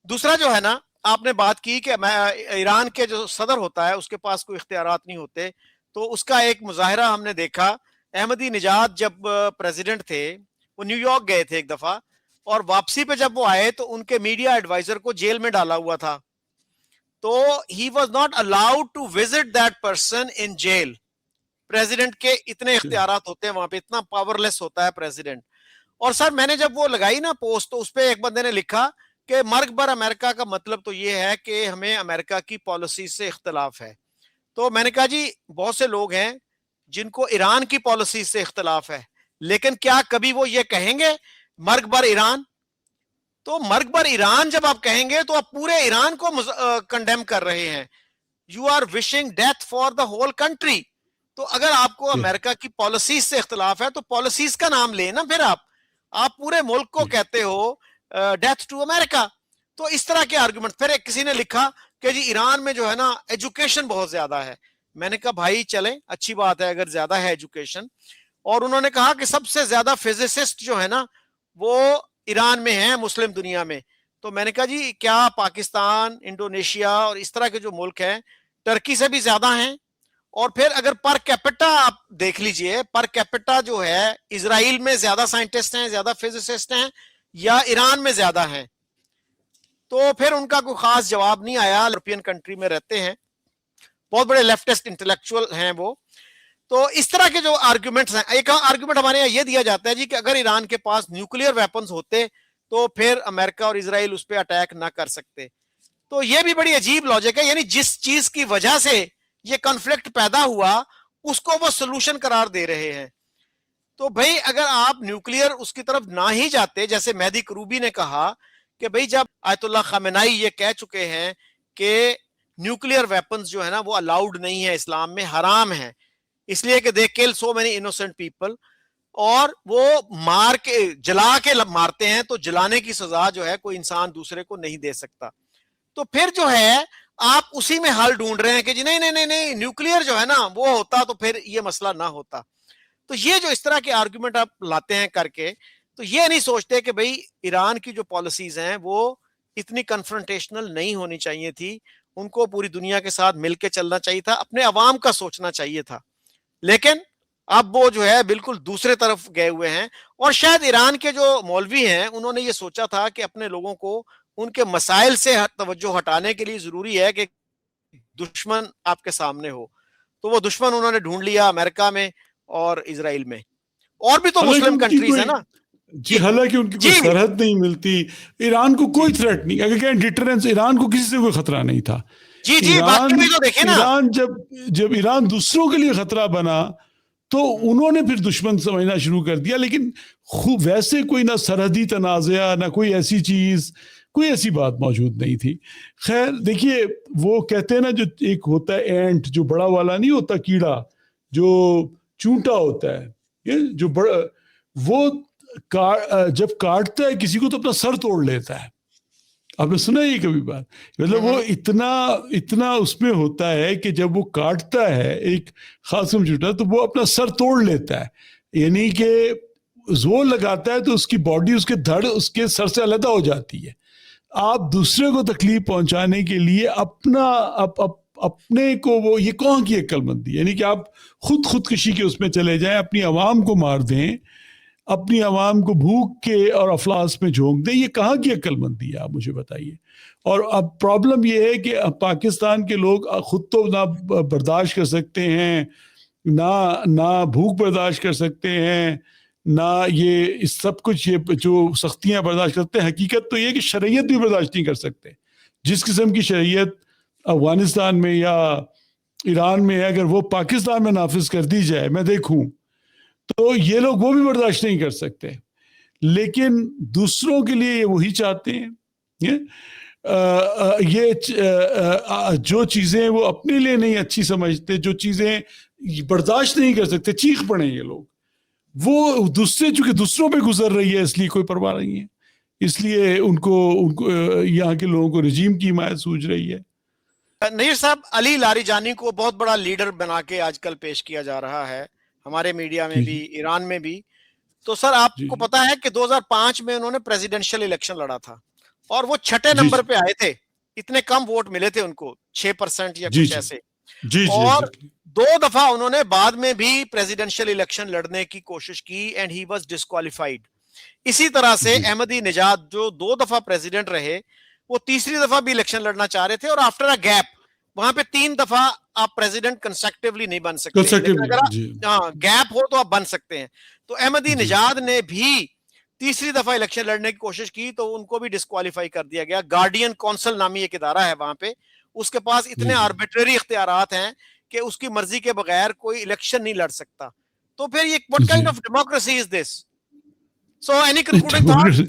دوسرا جو ہے نا, آپ نے بات کی کہ ایران کے جو صدر ہوتا ہے اس کے پاس کوئی اختیارات نہیں ہوتے, تو اس کا ایک مظاہرہ ہم نے دیکھا. احمدی نژاد جب پریزیڈنٹ تھے, وہ نیو یارک گئے تھے ایک دفعہ, اور واپسی پہ جب وہ آئے تو ان کے میڈیا ایڈوائزر کو جیل میں ڈالا ہوا تھا. تو he was not allowed to visit that person in jail. President کے اتنے اختیارات ہوتے ہیں وہاں پہ, اتنا پاورلیس ہوتا ہے پریزیڈنٹ. اور سر میں نے جب وہ لگائی نا پوسٹ, تو اس پہ ایک بندے نے لکھا کہ مرگ بر امریکہ کا مطلب تو یہ ہے کہ ہمیں امریکہ کی پالیسی سے اختلاف ہے. تو میں نے کہا جی بہت سے لوگ ہیں جن کو ایران کی پالیسی سے اختلاف ہے, لیکن کیا کبھی وہ یہ کہیں گے مرگ بر ایران؟ تو مرگ بر ایران جب آپ کہیں گے تو آپ پورے ایران کو کنڈیم کر رہے ہیں. You are wishing death for the whole country. تو اگر آپ کو امریکہ کی پالیسیز سے اختلاف ہے تو پالیسیز کا نام لیں نا, پھر آپ پورے ملک کو کہتے ہو ڈیتھ ٹو امریکہ. تو اس طرح کے آرگومنٹ. پھر ایک کسی نے لکھا کہ جی ایران میں جو ہے نا ایجوکیشن بہت زیادہ ہے. میں نے کہا بھائی چلیں اچھی بات ہے اگر زیادہ ہے ایجوکیشن. اور انہوں نے کہا کہ سب سے زیادہ فزسسٹ جو ہے نا وہ ایران میں ہیں مسلم دنیا میں. تو میں نے کہا جی کیا پاکستان, انڈونیشیا اور اس طرح کے جو ملک ہیں ٹرکی سے بھی زیادہ ہیں؟ اور پھر اگر پر کیپٹا آپ دیکھ لیجئے, پر کیپٹا جو ہے اسرائیل میں زیادہ سائنٹسٹ ہیں, زیادہ فزسسٹ ہیں, یا ایران میں زیادہ ہیں؟ تو پھر ان کا کوئی خاص جواب نہیں آیا. یورپین کنٹری میں رہتے ہیں, بہت بڑے لیفٹسٹ انٹلیکچوئل ہیں وہ. تو اس طرح کے جو آرگومنٹس ہیں، ایک آرگومنٹ ہمارے یہاں یہ دیا جاتا ہے جی کہ اگر ایران کے پاس نیوکلیئر ویپنز ہوتے تو پھر امریکہ اور اسرائیل اس پہ اٹیک نہ کر سکتے. تو یہ بھی بڑی عجیب لاجک ہے، یعنی جس چیز کی وجہ سے یہ کنفلکٹ پیدا ہوا اس کو وہ سولوشن قرار دے رہے ہیں. تو بھئی اگر آپ نیوکلیئر اس کی طرف نہ ہی جاتے، جیسے مہدی کروبی نے کہا کہ بھئی جب آیت اللہ خامنائی یہ کہہ چکے ہیں کہ نیوکلیئر ویپنز جو ہے نا وہ الاؤڈ نہیں ہے اسلام میں، حرام ہے، اس لیے کہ دے کل سو مینی انوسنٹ پیپل، اور وہ مار کے جلا کے مارتے ہیں، تو جلانے کی سزا جو ہے کوئی انسان دوسرے کو نہیں دے سکتا. تو پھر جو ہے آپ اسی میں حل ڈھونڈ رہے ہیں کہ جی نہیں نیوکلیئر جو ہے نا وہ ہوتا تو پھر یہ مسئلہ نہ ہوتا. تو یہ جو اس طرح کے آرگومنٹ آپ لاتے ہیں کر کے، تو یہ نہیں سوچتے کہ بھئی ایران کی جو پالیسیز ہیں وہ اتنی کنفرنٹیشنل نہیں ہونی چاہیے تھی، ان کو پوری دنیا کے ساتھ مل کے چلنا چاہیے تھا، اپنے عوام کا سوچنا چاہیے تھا. لیکن اب وہ جو ہے بالکل دوسرے طرف گئے ہوئے ہیں، اور شاید ایران کے جو مولوی ہیں انہوں نے یہ سوچا تھا کہ اپنے لوگوں کو ان کے مسائل سے توجہ ہٹانے کے لیے ضروری ہے کہ دشمن آپ کے سامنے ہو. تو وہ دشمن انہوں نے ڈھونڈ لیا امریکہ میں اور اسرائیل میں، اور بھی تو مسلم کنٹریز ہیں نا. جی حالانکہ ان کی کوئی سرحد نہیں ملتی، ایران کو کوئی تھریٹ نہیں، اگر کہیں ڈیٹرنس، ایران کو کسی سے کوئی خطرہ نہیں تھا. ایران جب ایران دوسروں کے لیے خطرہ بنا تو انہوں نے پھر دشمن سمجھنا شروع کر دیا. لیکن ویسے کوئی نہ سرحدی تنازعہ، نہ کوئی ایسی چیز، کوئی ایسی بات موجود نہیں تھی. خیر دیکھیے، وہ کہتے ہیں نا جو ایک ہوتا ہے اینٹ، جو بڑا والا نہیں ہوتا کیڑا، جو چونٹا ہوتا ہے، جو بڑا، وہ جب کاٹتا ہے کسی کو تو اپنا سر توڑ لیتا ہے. آپ نے سنا یہ کبھی بات؟ مطلب وہ اتنا اس میں ہوتا ہے کہ جب وہ کاٹتا ہے ایک خاص چونٹا تو وہ اپنا سر توڑ لیتا ہے، یعنی کہ زور لگاتا ہے تو اس کی باڈی، اس کے دھڑ اس کے سر سے علیحدہ ہو جاتی ہے. آپ دوسرے کو تکلیف پہنچانے کے لیے اپنے کو، وہ یہ کون کی عقل مندی، یعنی کہ آپ خودکشی کے اس میں چلے جائیں، اپنی عوام کو مار دیں، اپنی عوام کو بھوک کے اور افلاس میں جھونک دیں، یہ کہاں کی عقل مندی ہے؟ آپ مجھے بتائیے. اور اب پرابلم یہ ہے کہ پاکستان کے لوگ خود تو نہ برداشت کر سکتے ہیں، نہ بھوک برداشت کر سکتے ہیں، نہ یہ سب کچھ، یہ جو سختیاں برداشت کرتے ہیں. حقیقت تو یہ کہ شریعت بھی برداشت نہیں کر سکتے. جس قسم کی شریعت افغانستان میں یا ایران میں ہے، اگر وہ پاکستان میں نافذ کر دی جائے، میں دیکھوں، تو یہ لوگ وہ بھی برداشت نہیں کر سکتے. لیکن دوسروں کے لیے یہ وہی چاہتے ہیں. یہ جو چیزیں وہ اپنے لیے نہیں اچھی سمجھتے، جو چیزیں برداشت نہیں کر سکتے، چیخ پڑیں یہ لوگ، وہ چونکہ دوسروں پہ گزر رہی ہے، اس لیے کوئی پرواہ نہیں ہے. اس لیے ان کو یہاں کے لوگوں کو رجیم کی حمایت سوچ رہی ہے. نیر صاحب، علی لاریجانی کو بہت بڑا لیڈر بنا کے آج کل پیش کیا جا رہا ہے، ہمارے میڈیا میں بھی، ایران میں بھی. تو سر آپ کو پتا ہے کہ 2005 میں انہوں نے پریزیڈنشل الیکشن لڑا تھا اور وہ 6 نمبر پہ آئے تھے. اتنے کم ووٹ ملے تھے ان کو، 6% یا کچھ ایسے. اور 2 دفعہ انہوں نے بعد میں بھی پریزیڈنشل الیکشن لڑنے کی کوشش کی اینڈ ہی واز ڈسکوالیفائیڈ. اسی طرح سے احمدی نژاد جو 2 دفعہ پریزیڈنٹ رہے، وہ تیسری دفعہ بھی الیکشن لڑنا چاہ رہے تھے، اور آفٹر اے گیپ وہاں پہ 3 دفعہ آپ پریزیڈنٹ کنسیکٹیولی نہیں بن سکتے، لیکن اگر گیپ ہو تو آپ بن سکتے ہیں. تو احمدی نژاد نے بھی تیسری دفعہ الیکشن لڑنے کی کوشش کی تو ان کو بھی ڈسکوالیفائی کر دیا گیا. گارڈین کونسل نامی ایک ادارہ ہے وہاں پہ، اس کے پاس اتنے آربیٹری اختیارات ہیں کہ اس کی مرضی کے بغیر کوئی الیکشن نہیں لڑ سکتا. تو پھر یہ what kind of democracy is this? So any concluding thoughts?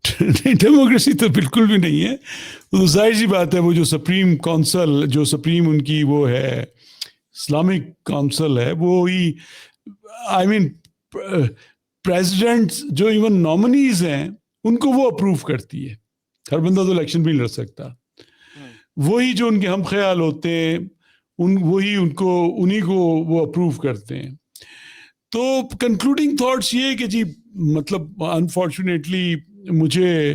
Democracy تو بالکل بھی نہیں ہے. تو ظاہر سی بات ہے، وہ جو سپریم کونسل، جو سپریم ان کی وہ ہے اسلامک کونسل ہے، وہی آئی مین پریزیڈنٹ جو ایون نامنیز ہیں ان کو وہ اپروو کرتی ہے. ہر بندہ تو الیکشن بھی لڑ سکتا. وہی جو ان کے ہم خیال ہوتے ہیں وہی انہی کو وہ اپروو کرتے ہیں. تو کنکلوڈنگ تھاٹس یہ کہ جی مطلب انفارچونیٹلی مجھے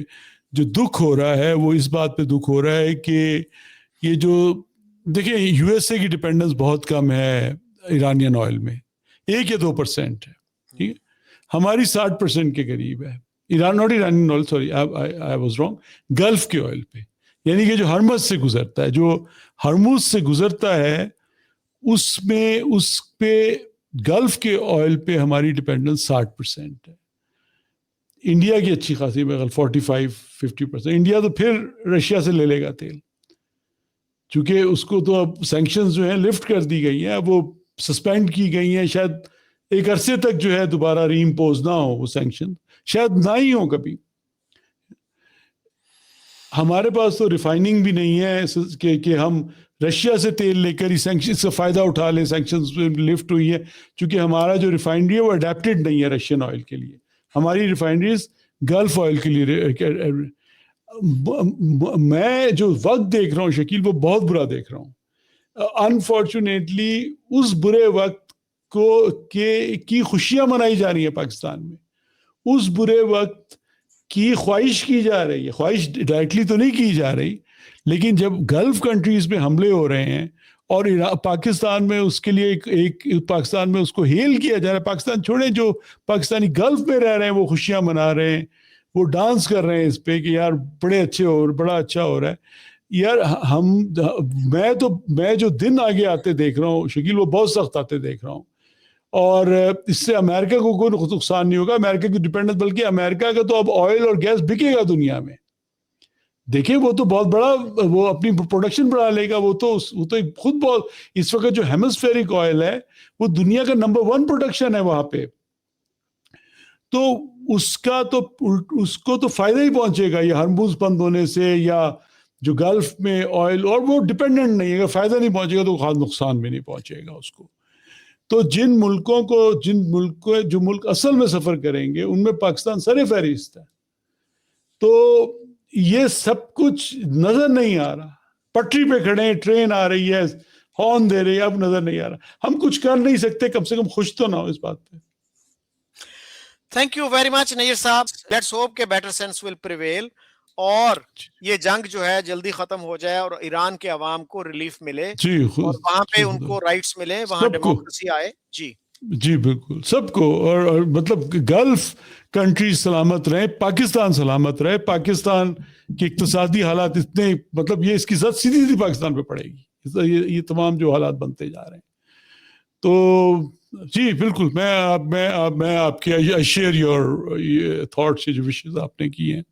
جو دکھ ہو رہا ہے وہ اس بات پہ دکھ ہو رہا ہے کہ یہ جو دیکھیں یو ایس اے کی ڈپینڈنس بہت کم ہے ایرانین آئل میں، 1 یا 2% ہے. ٹھیک ہے، ہماری 60% کے قریب ہے. Not Iranian oil, sorry I was wrong, golf کے آئل پہ، یعنی کہ جو ہرمز سے گزرتا ہے، جو ہرمز سے گزرتا ہے، اس پہ گلف کے آئل پہ ہماری ڈپینڈنس 60% ہے. انڈیا کی اچھی خاصی بغیر 45-50%. انڈیا تو پھر رشیا سے لے لے گا تیل، چونکہ اس کو تو اب سینکشنز جو ہیں لفٹ کر دی گئی ہیں، اب وہ سسپینڈ کی گئی ہیں، شاید ایک عرصے تک جو ہے دوبارہ ری امپوز نہ ہو وہ سینکشن، شاید نہ ہی ہو کبھی. ہمارے پاس تو ریفائننگ بھی نہیں ہے کہ ہم رشیا سے تیل لے کر ہی سینکشن سے فائدہ اٹھا لیں. سینکشنز لفٹ ہوئی ہے چونکہ ہمارا جو ریفائنری ہے وہ اڈیپٹیڈ نہیں ہے رشین آئل کے لیے، ہماری ریفائنریز گلف آئل کے لیے. میں جو وقت دیکھ رہا ہوں شکیل وہ بہت برا دیکھ رہا ہوں. انفارچونیٹلی اس برے وقت کی خوشیاں منائی جا رہی ہیں پاکستان میں، اس برے وقت کی خواہش کی جا رہی ہے. خواہش ڈائریکٹلی تو نہیں کی جا رہی، لیکن جب گلف کنٹریز میں حملے ہو رہے ہیں اور پاکستان میں اس کے لیے ایک پاکستان میں اس کو ہیل کیا جا رہا ہے. پاکستان چھوڑیں، جو پاکستانی گلف میں رہ رہے ہیں وہ خوشیاں منا رہے ہیں، وہ ڈانس کر رہے ہیں اس پہ کہ یار بڑے اچھے بڑا اچھا ہو رہا ہے. یار میں جو دن آگے آتے دیکھ رہا ہوں شکیل وہ بہت سخت آتے دیکھ رہا ہوں، اور اس سے امریکہ کو کوئی نقصان نہیں ہوگا. امریکہ کی ڈیپینڈنس، بلکہ امریکہ کا تو اب آئل اور گیس بکے گا دنیا میں. دیکھیں وہ تو بہت بڑا، وہ اپنی پروڈکشن بڑھا لے گا. وہ تو خود بہت، اس وقت جو ہیمسفیرک آئل ہے وہ دنیا کا نمبر 1 پروڈکشن ہے وہاں پہ. تو اس کو تو فائدہ ہی پہنچے گا یہ ہرمز بند ہونے سے، یا جو گلف میں آئل، اور وہ ڈیپینڈنٹ نہیں ہے. اگر فائدہ نہیں پہنچے گا تو خاص نقصان بھی نہیں پہنچے گا اس کو. تو جو ملک اصل میں سفر کریں گے ان میں پاکستان سر فہرست ہے. تو یہ سب کچھ نظر نہیں آ رہا. پٹری پہ کھڑے ہیں، ٹرین آ رہی ہے، ہارن دے رہی ہے، اب نظر نہیں آ رہا. ہم کچھ کر نہیں سکتے، کم سے کم خوش تو نہ ہو اس بات پہ. تھینک یو ویری مچ نیر صاحب. لیٹس ہوپ کہ بیٹر سینس ول پریویل اور یہ جنگ جو ہے جلدی ختم ہو جائے اور ایران کے عوام کو ریلیف ملے اور وہاں پہ ان کو رائٹس ملے، وہاں ڈیموکریسی آئے. جی بالکل سب کو، اور مطلب گلف کنٹریز سلامت رہے، پاکستان سلامت رہے. پاکستان کے اقتصادی حالات اتنے، مطلب یہ اس کی زد سیدھی پاکستان پہ پڑے گی، یہ تمام جو حالات بنتے جا رہے ہیں. تو جی بالکل، میں آپ کے شیئر یور تھاٹس، جو وشز آپ نے کی ہیں.